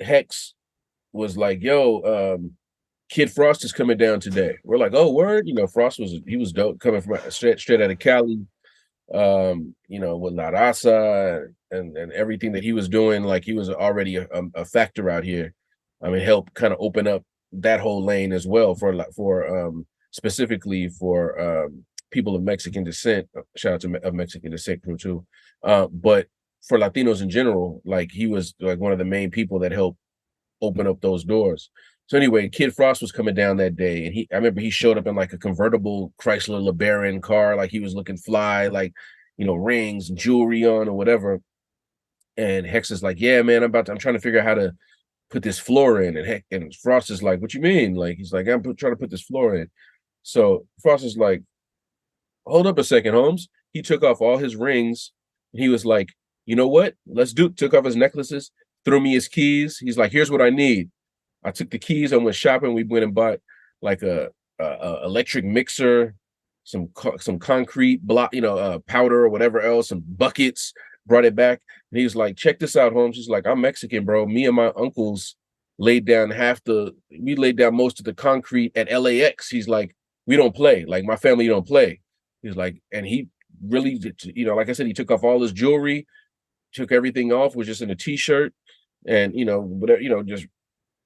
Hex was like, "Yo, Kid Frost is coming down today." We're like, "Oh, word!" Frost was dope, coming from straight out of Cali. With La Raza and everything that he was doing, like he was already a factor out here. I mean, help kind of open up that whole lane as well for specifically for people of Mexican descent. Shout out to of Mexican descent crew too. But for Latinos in general, like he was like one of the main people that helped open up those doors. So anyway, Kid Frost was coming down that day, and I remember he showed up in like a convertible Chrysler LeBaron car, like he was looking fly, like rings, jewelry on, or whatever. And Hex is like, "Yeah, man, I'm trying to figure out how to put this floor in." And Frost is like, "What you mean?" Like he's like, "I'm trying to put this floor in." So Frost is like, "Hold up a second, Holmes." He took off all his rings, and he was like, "You know what? Let's do." Took off his necklaces, threw me his keys. He's like, "Here's what I need." I took the keys. I went shopping. We went and bought like a electric mixer, some concrete block, powder or whatever else, some buckets. Brought it back, and he was like, "Check this out, Holmes." He's like, "I'm Mexican, bro. Me and my uncles we laid down most of the concrete at LAX." He's like, "We don't play. Like my family don't play." He's like, and he really, like I said, he took off all his jewelry, took everything off, was just in a t-shirt, and whatever, just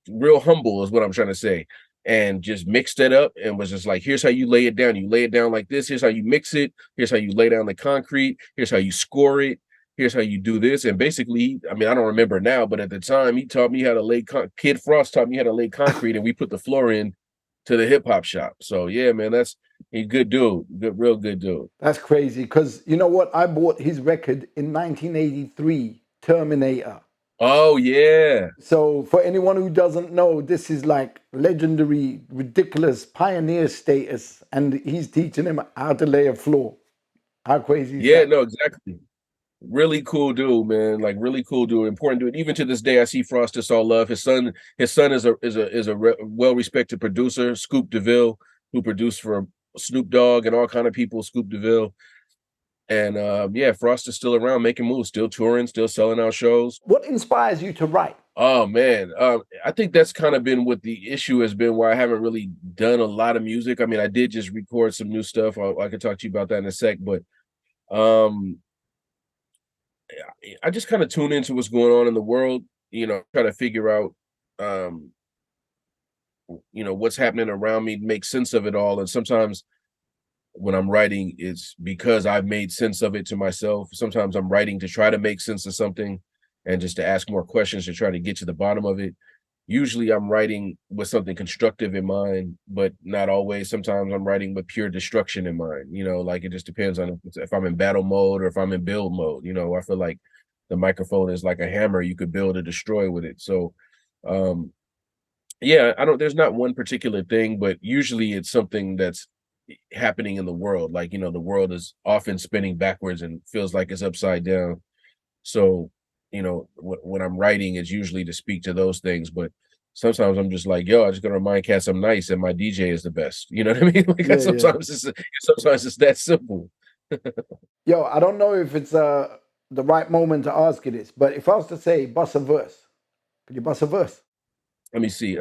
real humble is what I'm trying to say, and just mixed it up and was just like, "Here's how you lay it down. You lay it down like this. Here's how you mix it. Here's how you lay down the concrete. Here's how you score it. Here's how you do this." And basically, I mean, I don't remember now, but at the time, he taught me how to Kid Frost taught me how to lay concrete, and we put the floor in to the hip hop shop. So yeah, man, that's a good dude, real good dude. That's crazy because you know what? I bought his record in 1983, Terminator. Oh yeah, So for anyone who doesn't know, this is like legendary, ridiculous pioneer status, and he's teaching him how to lay a floor. How crazy is yeah, that? no, exactly. Really cool dude, man. Like really cool dude, important dude. Even to this day, I see Frost just all love. His son is a well respected producer, Scoop DeVille, who produced for Snoop Dogg and all kind of people. Scoop DeVille, and yeah, Frost is still around, making moves, still touring, still selling out shows. What inspires you to write? Oh man, I think that's kind of been what the issue has been. Why I haven't really done a lot of music. I mean, I did just record some new stuff. I could talk to you about that in a sec, but um I just kind of tune into what's going on in the world, try to figure out, um, what's happening around me, make sense of it all. And sometimes when I'm writing, it's because I've made sense of it to myself. Sometimes I'm writing to try to make sense of something and just to ask more questions to try to get to the bottom of it. Usually I'm writing with something constructive in mind, but not always. Sometimes I'm writing with pure destruction in mind. Like it just depends on if I'm in battle mode or if I'm in build mode. I feel like the microphone is like a hammer you could build or destroy with it. So um yeah, I don't there's not one particular thing, but usually it's something that's happening in the world. Like, the world is often spinning backwards and feels like it's upside down. So, when I'm writing, it's usually to speak to those things. But sometimes I'm just like, yo, I just gotta remind cats I'm nice and my DJ is the best. You know what I mean? Like Yeah. sometimes it's that simple. Yo, I don't know if it's the right moment to ask you this, but if I was to say bust a verse, could you bust a verse? Let me see.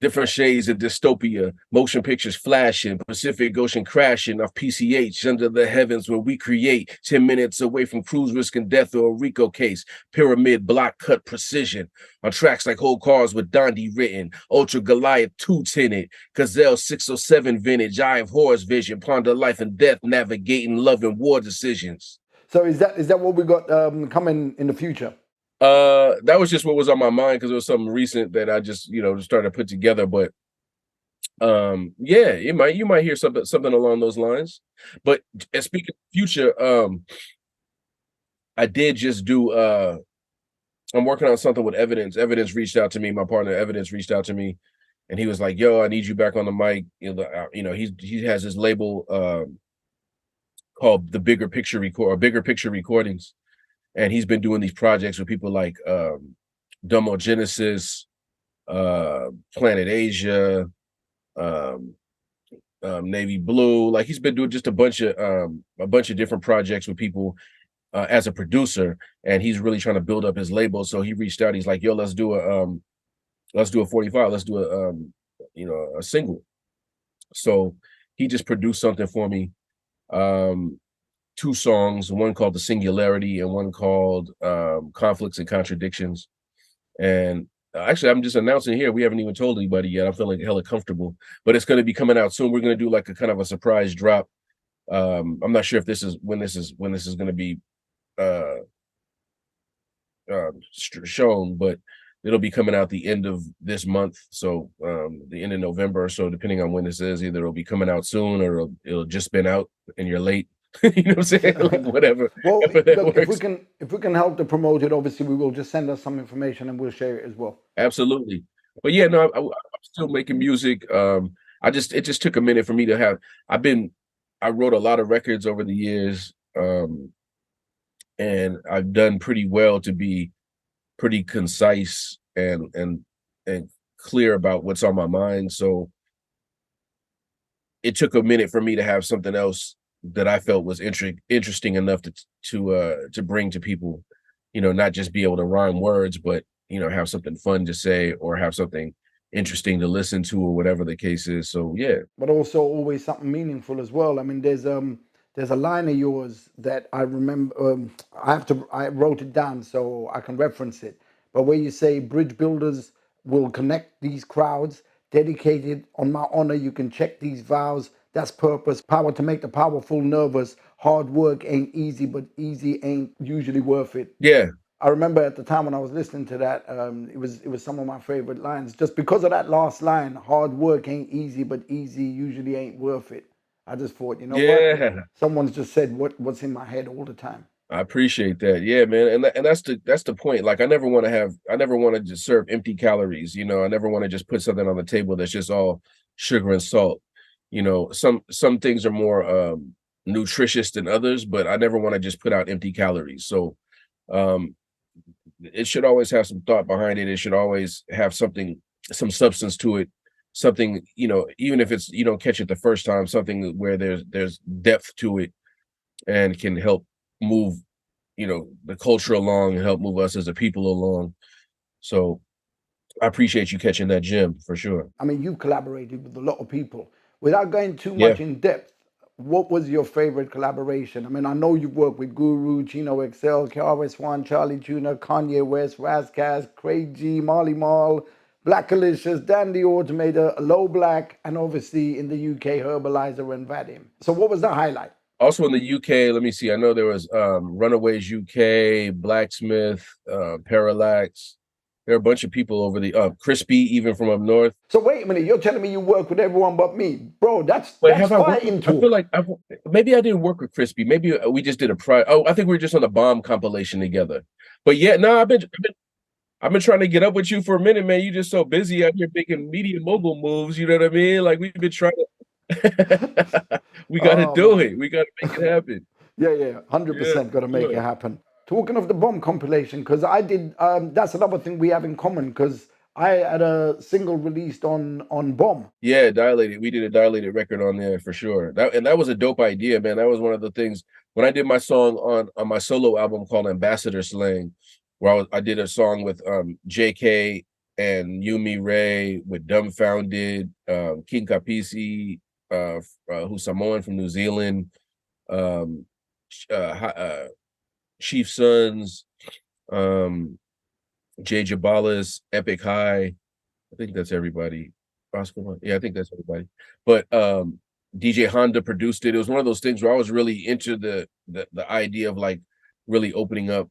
Different shades of dystopia, motion pictures flashing, Pacific Ocean crashing off PCH under the heavens where we create 10 minutes away from cruise risking death or a Rico case, pyramid block cut precision on tracks like whole cars with Dondi written, Ultra Goliath 2 tinted, Gazelle 607 vintage, Eye of Horus vision, ponder life and death, navigating love and war decisions. So is that what we got coming in the future? That was just what was on my mind because it was something recent that I just, started to put together. But yeah, you might hear something along those lines. But speaking of future, I did just do I'm working on something with Evidence. Evidence reached out to me, my partner Evidence reached out to me, and he was like, yo, I need you back on the mic. He has his label called the Bigger Picture Recordings. And he's been doing these projects with people like Domo Genesis, Planet Asia, Navy Blue. Like he's been doing just a bunch of different projects with people as a producer, and he's really trying to build up his label. So he reached out. He's like, "Yo, let's do a 45. Let's do a single." So he just produced something for me. 2 songs, one called The Singularity and one called Conflicts and Contradictions. And actually, I'm just announcing here, we haven't even told anybody yet. I'm feeling hella comfortable, but it's going to be coming out soon. We're going to do like a kind of a surprise drop. I'm not sure if this is when this is going to be shown, but it'll be coming out the end of this month. So the end of November or so, depending on when this is, either it'll be coming out soon or it'll just been out and you're late. You know what I'm saying? Like whatever. Well, look, if we can help to promote it, obviously we will. Just send us some information and we'll share it as well. Absolutely. But yeah, no, I'm still making music. It just took a minute for me to have. I wrote a lot of records over the years, and I've done pretty well to be pretty concise and clear about what's on my mind. So it took a minute for me to have something else that I felt was interesting enough to bring to people, not just be able to rhyme words, but have something fun to say or have something interesting to listen to or whatever the case is. So yeah. But also always something meaningful as well. I mean, there's a line of yours that I remember. I wrote it down so I can reference it. But where you say bridge builders will connect these crowds, dedicated on my honor, you can check these vows. That's purpose, power to make the powerful nervous. Hard work ain't easy, but easy ain't usually worth it. Yeah. I remember at the time when I was listening to that, it was some of my favorite lines. Just because of that last line, hard work ain't easy, but easy usually ain't worth it. I just thought, you know what? Someone's just said what's in my head all the time. I appreciate that. Yeah, man. And that's the point. Like I never want to just serve empty calories. I never want to just put something on the table that's just all sugar and salt. Some things are more nutritious than others, but I never want to just put out empty calories. So it should always have some thought behind it. It should always have some substance to it. Something, even if it's you don't catch it the first time, something where there's depth to it and can help move, the culture along and help move us as a people along. So I appreciate you catching that gem for sure. I mean, you collaborated with a lot of people. Without going too much in depth, what was your favorite collaboration? I mean, I know you've worked with Guru, Chino XL, KRS-One, Charlie Tuna, Kanye West, Razkaz, Craig G, Marley Marl, Black Alicious, Dandy Automator, Low Black, and obviously in the UK, Herbalizer and Vadim. So what was the highlight? Also in the UK, let me see. I know there was Runaways UK, Blacksmith, Parallax. There are a bunch of people over the Crispy, even from up north. So wait a minute, you're telling me you work with everyone but me, bro? That's fighting talk. I feel like maybe I didn't work with Crispy. Maybe we just did I think we were just on the Bomb compilation together. But yeah, no, I've been trying to get up with you for a minute, man. You're just so busy out here making media mogul moves. You know what I mean? Like we've been trying to. We got to do it. We got to make it happen. Yeah, 100% got to make it happen. Talking of the Bomb compilation, because I did, that's another thing we have in common, because I had a single released on Bomb. Yeah, Dilated. We did a Dilated record on there for sure. That was a dope idea, man. That was one of the things when I did my song on my solo album called Ambassador Slang, where I did a song with JK and Yumi Ray with Dumbfounded, King Kapisi, who's Samoan from New Zealand, um, Chief Sons, Jay Jabalas, Epic High. I think that's everybody. Oscar One. Yeah, I think that's everybody. But DJ Honda produced it. It was one of those things where I was really into the idea of like really opening up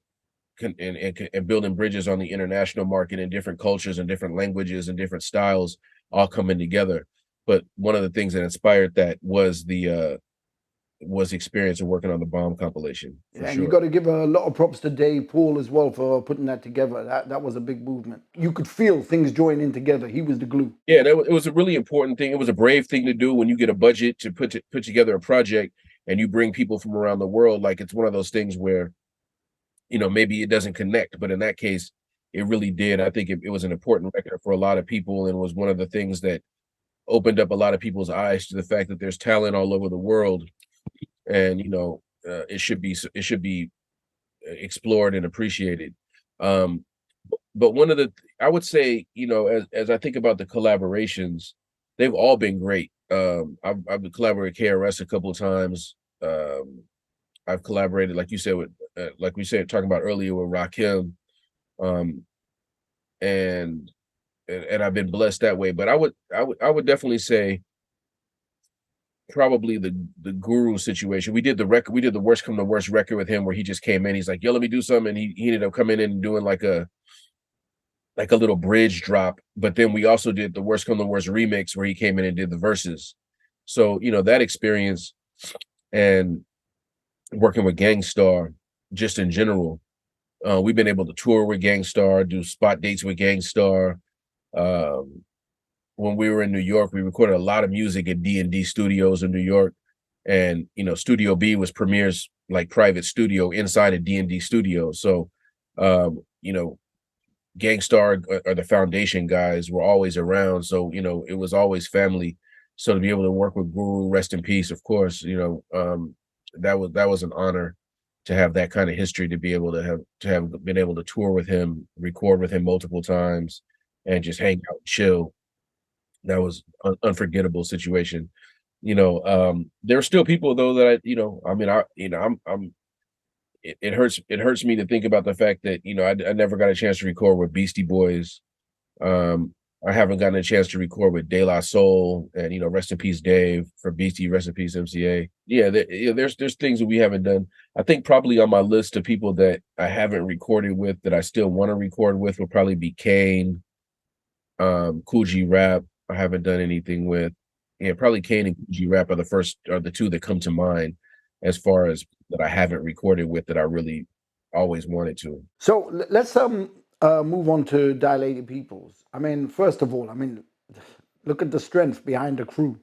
and building bridges on the international market and different cultures and different languages and different styles all coming together. But one of the things that inspired that was the experience of working on the Bomb compilation for And you sure. got to give a lot of props to Dave Paul as well for putting that together. That was a big movement. You could feel things joining together. He was the glue. Yeah, it was a really important thing. It was a brave thing to do when you get a budget to put together a project and you bring people from around the world. Like it's one of those things where, maybe it doesn't connect, but in that case, it really did. I think it was an important record for a lot of people and was one of the things that opened up a lot of people's eyes to the fact that there's talent all over the world, and it should be explored and appreciated. Um, but I would say, as I think about the collaborations, they've all been great. I've collaborated with KRS a couple of times. I've collaborated, like you said, with like we said talking about earlier with Rakim, um, and I've been blessed that way. But I would definitely say probably the Guru situation. We did the record. We did the Worst Come to Worst record with him, where he just came in. He's like, "Yo, let me do something," and he ended up coming in and doing like a little bridge drop. But then we also did the Worst Come to Worst remix, where he came in and did the verses. So that experience and working with Gangstar, just in general, we've been able to tour with Gangstar, do spot dates with Gangstar. Um, when we were in New York, we recorded a lot of music at D&D Studios in New York, and Studio B was Premier's like private studio inside a D&D studio. So, Gangstar or the Foundation guys were always around, so it was always family. So to be able to work with Guru, rest in peace, of course, that was an honor to have that kind of history, to be able to have been able to tour with him, record with him multiple times, and just hang out, chill. That was an unforgettable situation. There are still people though that I mean, it hurts me to think about the fact that I never got a chance to record with Beastie Boys. I haven't gotten a chance to record with De La Soul, and rest in peace Dave for Beastie, rest in peace MCA. Yeah, there's things that we haven't done. I think probably on my list of people that I haven't recorded with that I still want to record with will probably be Kane, Cool G Rap. I haven't done anything with. Yeah, probably Kane and Cool G Rap are the two that come to mind as far as that I haven't recorded with that I really always wanted to. So let's move on to Dilated Peoples. I mean, first of all, look at the strength behind the crew.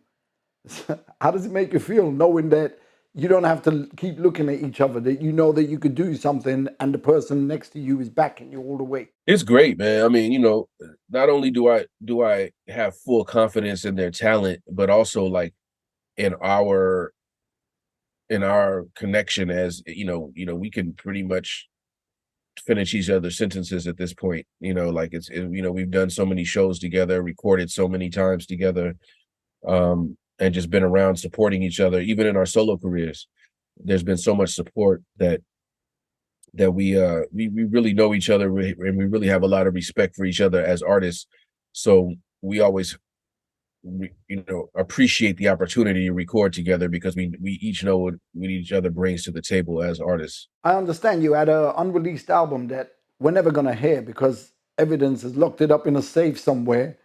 How does it make you feel knowing that you don't have to keep looking at each other, that you know that you could do something and the person next to you is backing you all the way? It's great, man. I mean, not only do I have full confidence in their talent, but also like in our connection, as we can pretty much finish each other's sentences at this point. Like we've done so many shows together, recorded so many times together, and just been around supporting each other, even in our solo careers. There's been so much support that we really know each other, and we really have a lot of respect for each other as artists. So we always appreciate the opportunity to record together, because we each know what each other brings to the table as artists. I understand you had an unreleased album that we're never gonna hear because evidence has locked it up in a safe somewhere.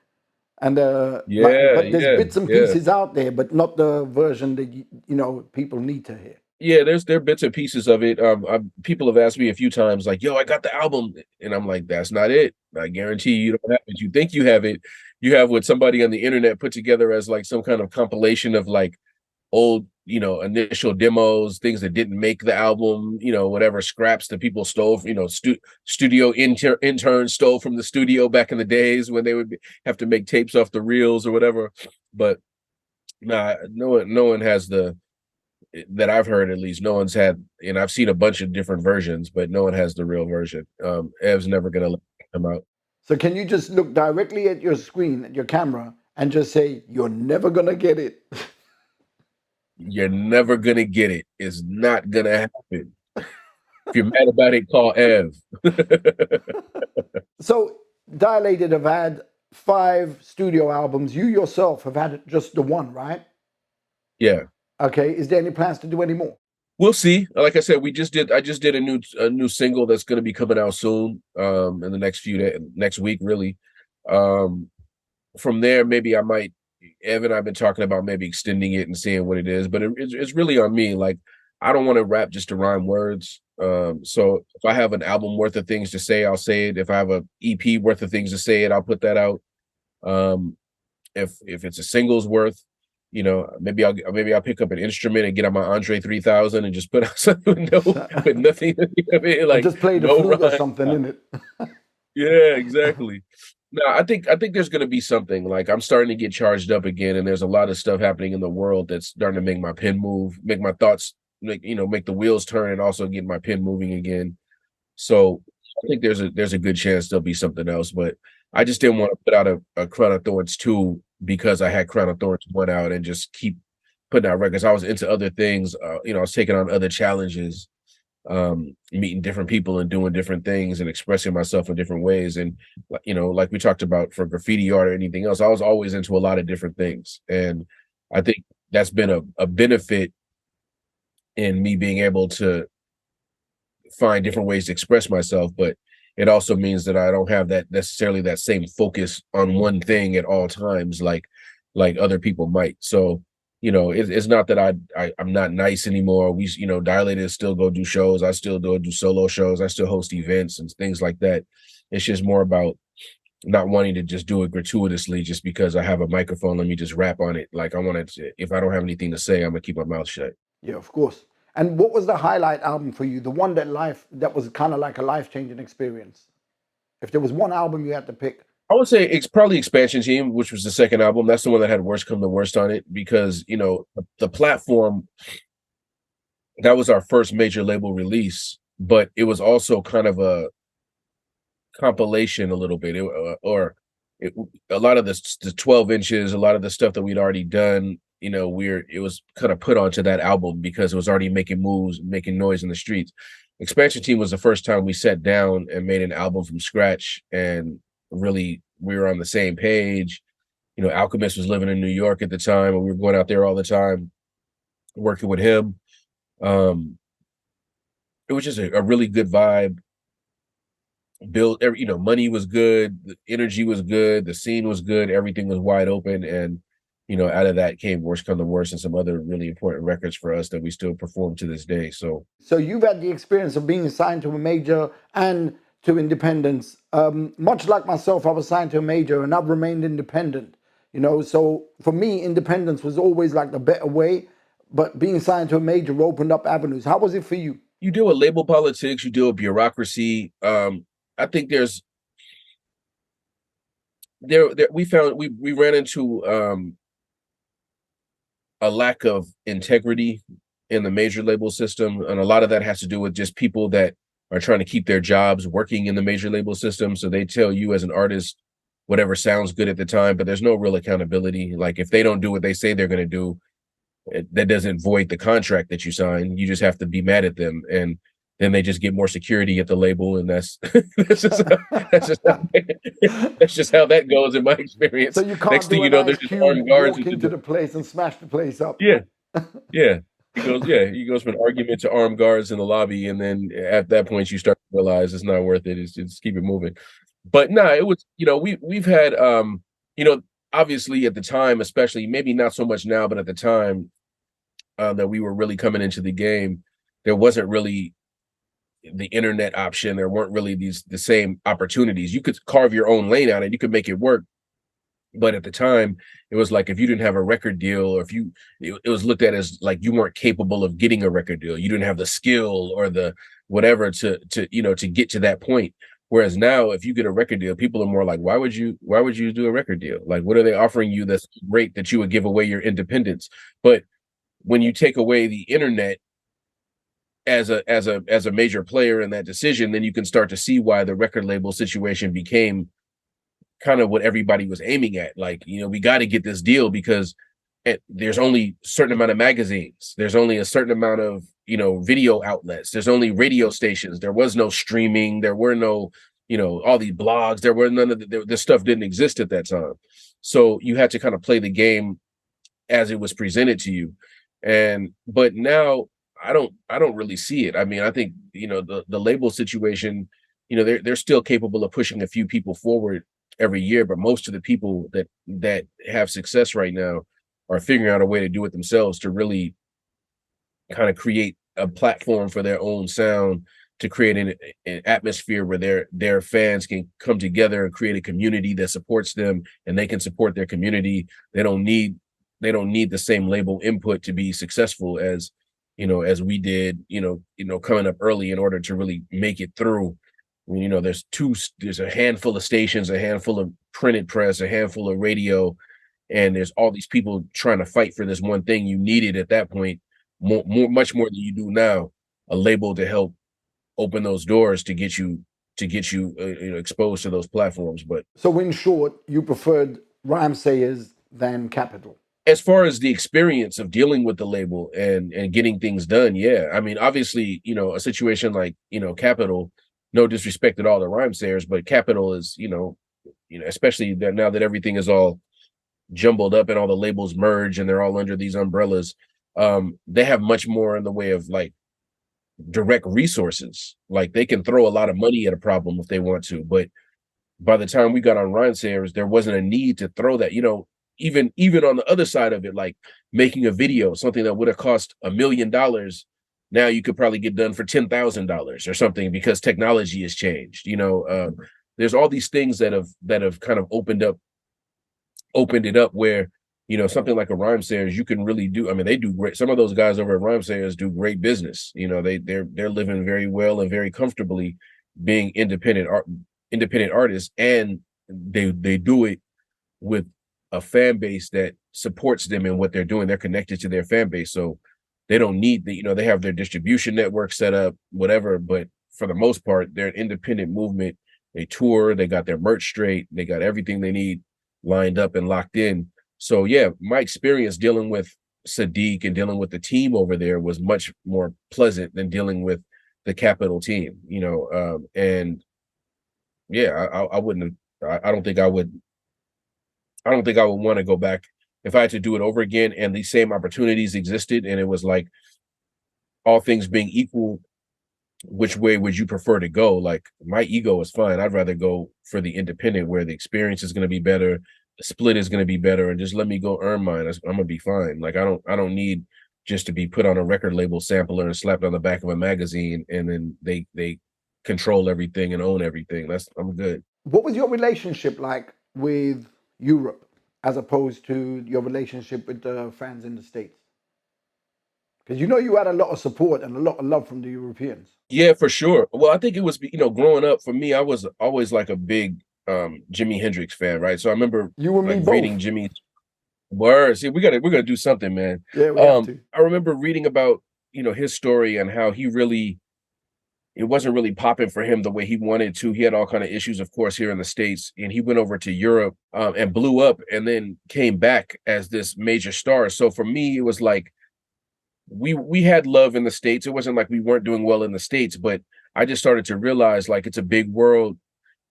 And Yeah, but there's yeah, bits and yeah. pieces out there, but not the version that people need to hear. Yeah, there are bits and pieces of it. People have asked me a few times, like, "Yo, I got the album," and I'm like, "That's not it. I guarantee you don't have it. You think you have it. You have what somebody on the internet put together as like some kind of compilation of like old initial demos, things that didn't make the album, whatever scraps that people stole, studio interns stole from the studio back in the days when they would have to make tapes off the reels or whatever. But nah, no one has that I've heard, at least no one's had, and I've seen a bunch of different versions, but no one has the real version. Ev's never gonna let it come out. So can you just look directly at your screen, at your camera, and just say, "You're never gonna get it"? You're never gonna get it. It's not gonna happen. If you're mad about it, call Ev. So Dilated have had 5 studio albums. You yourself have had just the one, right? Yeah. Okay. Is there any plans to do any more? We'll see. Like I said, I just did a new single that's going to be coming out soon, in the next few days, next week, really. Um, from there, maybe I might. Evan and I've been talking about maybe extending it and seeing what it is, but it's really on me. Like, I don't want to rap just to rhyme words. So if I have an album worth of things to say, I'll say it. If I have a EP worth of things to say it, I'll put that out. Um, if it's a singles worth, maybe I'll pick up an instrument and get on my Andre 3000 and just put out something with nothing. And Like just play the no flute or rhyme. something in it. Yeah, exactly. No, I think there's gonna be something. Like, I'm starting to get charged up again, and there's a lot of stuff happening in the world that's starting to make my pen move, make my thoughts make the wheels turn, and also get my pen moving again. So I think there's a good chance there'll be something else, but I just didn't want to put out a Crown of Thorns 2 because I had Crown of Thorns 1 out and just keep putting out records. I was into other things. I was taking on other challenges, meeting different people and doing different things and expressing myself in different ways. And like we talked about for graffiti art or anything else, I was always into a lot of different things. And I think that's been a benefit in me being able to find different ways to express myself, but it also means that I don't have that necessarily that same focus on one thing at all times, like other people might. So, it's not that I'm not nice anymore. Dilated still go do shows. I still do solo shows. I still host events and things like that. It's just more about not wanting to just do it gratuitously just because I have a microphone. Let me just rap on it. Like, I want to, if I don't have anything to say, I'm gonna keep my mouth shut. Yeah, of course. And what was the highlight album for you? The one that was kind of like a life-changing experience. If there was one album you had to pick. I would say it's probably Expansion Team, which was the second album. That's the one that had Worst Come to Worst on it, because the platform, that was our first major label release, but it was also kind of a compilation a little bit, a lot of the 12 inches, a lot of the stuff that we'd already done. It was kind of put onto that album because it was already making moves, making noise in the streets. Expansion Team was the first time we sat down and made an album from scratch, and really we were on the same page. Alchemist was living in New York at the time, and we were going out there all the time working with him. It was just a really good vibe. Money was good, the energy was good, the scene was good, everything was wide open, and out of that came Worst Come to Worst and some other really important records for us that we still perform to this day. So you've had the experience of being signed to a major and to independence. Much like myself, I was signed to a major and I've remained independent. So for me, independence was always like the better way, but being signed to a major opened up avenues. How was it for you? you deal with label politics, you deal with bureaucracy. I think we ran into a lack of integrity in the major label system, and a lot of that has to do with just people that are trying to keep their jobs working in the major label system. So they tell you as an artist whatever sounds good at the time, but there's no real accountability. Like, if they don't do what they say they're going to do, that doesn't void the contract that you sign. You just have to be mad at them, and then they just get more security at the label, and that's that's just that's just how, that's just how that goes in my experience. So you can't Next thing do you an know, Ice there's just Cube armed guards. walk into the place and smash the place up. Yeah, yeah. He goes from an argument to armed guards in the lobby, and then at that point you start to realize it's not worth it. It's just keep it moving. But no, it was, we've had you know, obviously at the time, especially, maybe not so much now, but at the time, that we were really coming into the game, there wasn't really the internet option. There weren't really the same opportunities. You could carve your own lane out and you could make it work. But at the time, it was like if you didn't have a record deal, or if you, it was looked at as like you weren't capable of getting a record deal. You didn't have the skill or the whatever to get to that point. Whereas now, if you get a record deal, people are more like, why would you do a record deal? Like, what are they offering you that's great that you would give away your independence? But when you take away the internet as a major player in that decision, then you can start to see why the record label situation became kind of what everybody was aiming at. Like, we got to get this deal because there's only a certain amount of magazines. There's only a certain amount of, video outlets. There's only radio stations. There was no streaming. There were no, all these blogs. There were none of this stuff didn't exist at that time. So you had to kind of play the game as it was presented to you. But now I don't really see it. I mean, I think, the label situation, they're still capable of pushing a few people forward every year, but most of the people that have success right now are figuring out a way to do it themselves, to really kind of create a platform for their own sound, to create an atmosphere where their fans can come together and create a community that supports them, and they can support their community. They don't need the same label input to be successful as we did, coming up early in order to really make it through. There's a handful of stations, a handful of printed press, a handful of radio, and there's all these people trying to fight for this one thing. You needed at that point much more than you do now, a label to help open those doors to get you exposed to those platforms. But So in short, you preferred rhyme sayers than Capital. as far as the experience of dealing with the label and getting things done, yeah. I mean, obviously, a situation like, Capital, no disrespect at all to rhyme sayers, but Capital is, especially that now that everything is all jumbled up and all the labels merge and they're all under these umbrellas, they have much more in the way of like direct resources. Like they can throw a lot of money at a problem if they want to, but by the time we got on Rhymesayers, there wasn't a need to throw that. Even on the other side of it, like making a video, something that would have cost $1 million, now you could probably get done for $10,000 or something because technology has changed. There's all these things that have kind of opened it up where something like a Rhymesayers you can really do. I mean, they do great. Some of those guys over at Rhymesayers do great business. They're living very well and very comfortably being independent artists, and they do it with a fan base that supports them in what they're doing. They're connected to their fan base, so they don't need they have their distribution network set up, whatever. But for the most part, they're an independent movement. They tour, they got their merch straight, they got everything they need lined up and locked in. So yeah, my experience dealing with Sadiq and dealing with the team over there was much more pleasant than dealing with the Capital team. And yeah, I wouldn't have, I don't think I would want to go back if I had to do it over again and these same opportunities existed and it was like all things being equal, which way would you prefer to go? Like my ego is fine. I'd rather go for the independent where the experience is going to be better, the split is going to be better, and just let me go earn mine. I'm going to be fine. Like I don't need just to be put on a record label sampler and slapped on the back of a magazine and then they control everything and own everything. I'm good. What was your relationship like with Europe as opposed to your relationship with the fans in the States? Because you had a lot of support and a lot of love from the Europeans. Yeah, for sure. Well, I think it was, growing up for me, I was always like a big Jimi Hendrix fan, right? So I remember You and me like both. reading Jimmy's words. See, we're gonna do something, man. Yeah, we have to. I remember reading about, his story and how it wasn't really popping for him the way he wanted to. He had all kind of issues, of course, here in the States, and he went over to Europe and blew up and then came back as this major star. So for me, it was like we had love in the States. It wasn't like we weren't doing well in the States, but I just started to realize like it's a big world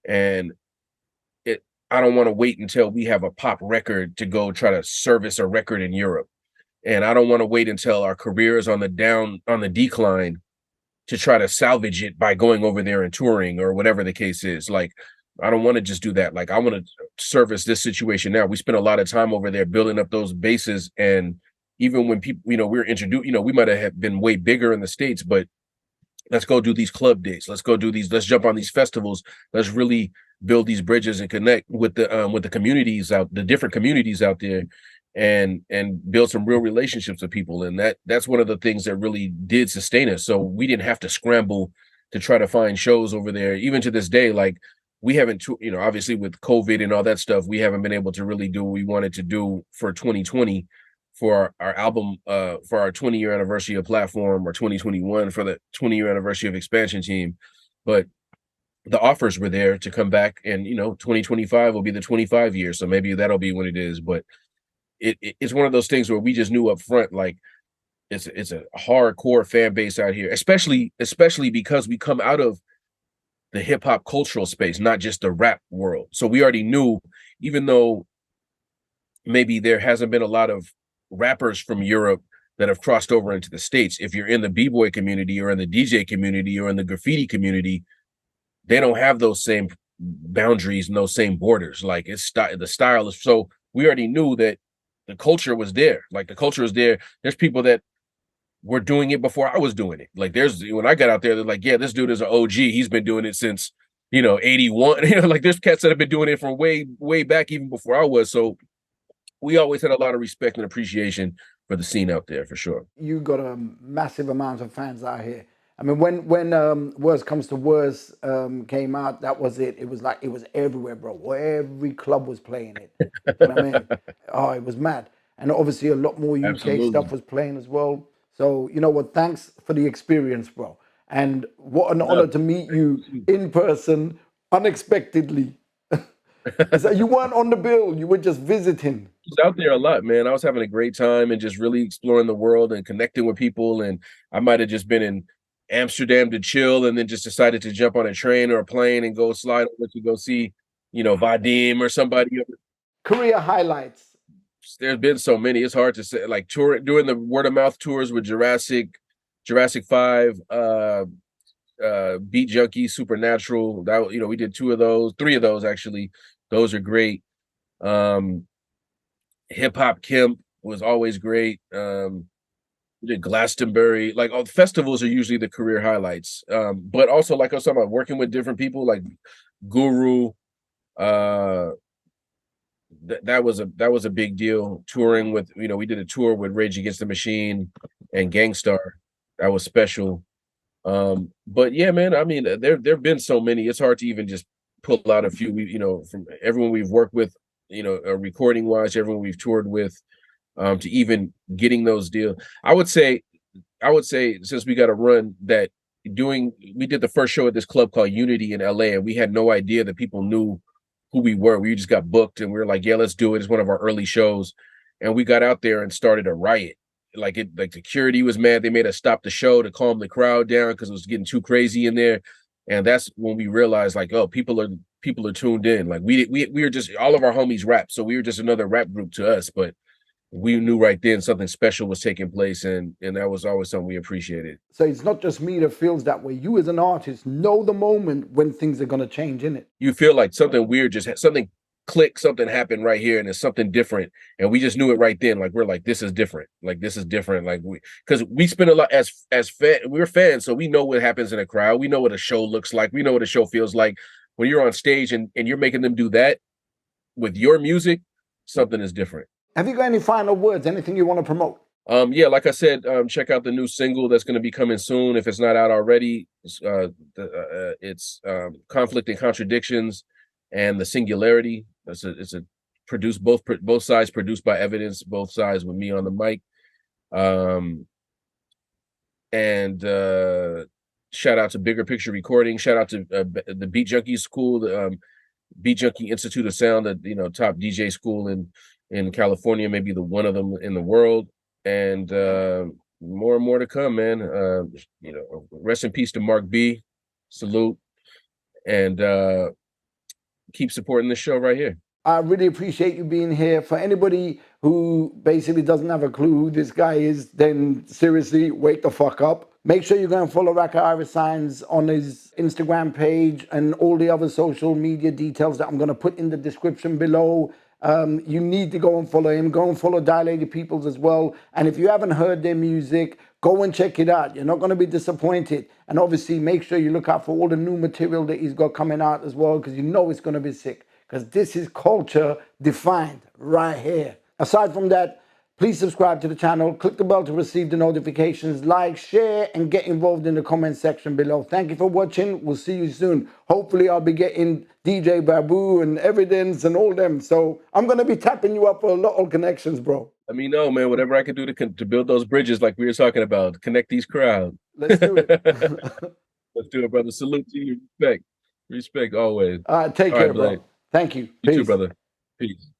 and I don't want to wait until we have a pop record to go try to service a record in Europe. And I don't want to wait until our career is on the decline to try to salvage it by going over there and touring or whatever the case is. Like, I don't want to just do that. Like, I want to service this situation now. We spent a lot of time over there building up those bases. And even when people, we were introduced, we might have been way bigger in the States, but let's go do these club dates. Let's go do these. Let's jump on these festivals. Let's really build these bridges and connect with the communities out, the different communities out there, and build some real relationships with people. And that's one of the things that really did sustain us. So we didn't have to scramble to try to find shows over there. Even to this day, like we haven't, obviously with COVID and all that stuff, we haven't been able to really do what we wanted to do for 2020 for our album, for our 20-year anniversary of platform, or 2021 for the 20-year anniversary of expansion team. But the offers were there to come back, and 2025 will be the 25 years, so maybe that'll be when it is. But it's one of those things where we just knew up front, like it's a hardcore fan base out here, especially because we come out of the hip hop cultural space, not just the rap world. So we already knew, even though maybe there hasn't been a lot of rappers from Europe that have crossed over into the States, if you're in the b-boy community or in the DJ community or in the graffiti community, they don't have those same boundaries and those same borders. Like the style is, so we already knew that the culture was there. Like the culture is there. There's people that were doing it before I was doing it. Like when I got out there, they're like, yeah, this dude is an OG. He's been doing it since 81. Like there's cats that have been doing it from way back, even before I was. So we always had a lot of respect and appreciation for the scene out there, for sure. You got a massive amount of fans out here. I mean, when Worst Comes to Worst came out, that was it. It was like, it was everywhere, bro. Every club was playing it. You know what I mean? Oh, it was mad. And obviously a lot more UK Absolutely. stuff was playing as well. So, you know what? Thanks for the experience, bro. And what an honor to meet you in person unexpectedly. It's like you weren't on the bill, you were just visiting. Was out there a lot, man. I was having a great time and just really exploring the world and connecting with people. And I might have just been in Amsterdam to chill, and then just decided to jump on a train or a plane and go slide over to go see, Vadim or somebody. Career highlights. There's been so many. It's hard to say. Like doing the word of mouth tours with Jurassic 5, Beat Junkie, Supernatural. That we did 3 of those actually. Those are great. Hip Hop Kemp was always great. We did Glastonbury. Like all festivals are usually the career highlights. But also, like I was talking about, working with different people like Guru. That was a big deal. Touring with, we did a tour with Rage Against the Machine and Gangstar. That was special. But yeah, man, I mean, there've been so many. It's hard to even just pull out a few. From everyone we've worked with, recording wise, everyone we've toured with, to even getting those deals. I would say, since we got a run that we did the first show at this club called Unity in LA, and we had no idea that people knew who we were. We just got booked, and we were like, yeah, let's do it. It's one of our early shows, and we got out there and started a riot. Like security was mad. They made us stop the show to calm the crowd down because it was getting too crazy in there. And that's when we realized, like, oh, people are tuned in. Like we were just, all of our homies rap, so we were just another rap group to us. But we knew right then something special was taking place, and that was always something we appreciated. So it's not just me that feels that way. You as an artist know the moment when things are going to change, innit? You feel like something weird something click, something happened right here, and it's something different, and we just knew it right then. Like we're like, this is different. Like because we spend a lot as we're fans, so we know what happens in a crowd. We know what a show looks like. We know what a show feels like. When you're on stage and you're making them do that with your music, something is different. Have you got any final words? Anything you want to promote? Yeah, like I said, check out the new single that's going to be coming soon. If it's not out already, it's Conflict and Contradictions and The Singularity. It's a produced both sides produced by Evidence, both sides with me on the mic. And shout out to Bigger Picture Recording. Shout out to the Beat Junkie School, the Beat Junkie Institute of Sound, that top DJ school in California, maybe the one of them in the world. And more and more to come, man. Rest in peace to Mark B. Salute. And keep supporting this show right here. I really appreciate you being here. For anybody who basically doesn't have a clue who this guy is, then seriously, wake the fuck up. Make sure you go and follow Rakaa Iriscience on his Instagram page and all the other social media details that I'm going to put in the description below. You need to go and follow him. Go and follow Dilated Peoples as well. And if you haven't heard their music, go and check it out. You're not going to be disappointed. And obviously, make sure you look out for all the new material that he's got coming out as well, because you know it's going to be sick. Because this is culture defined right here. Aside from that, please subscribe to the channel, click the bell to receive the notifications, like, share, and get involved in the comment section below. Thank you for watching. We'll see you soon. Hopefully, I'll be getting DJ Babu and Evidence and all them. So I'm going to be tapping you up for a lot of connections, bro. Let me know, man. Whatever I can do to build those bridges like we were talking about, connect these crowds. Let's do it. Let's do it, brother. Salute to you. Respect. Respect always. Take care, bro. Thank you. You Peace. too, brother. Peace.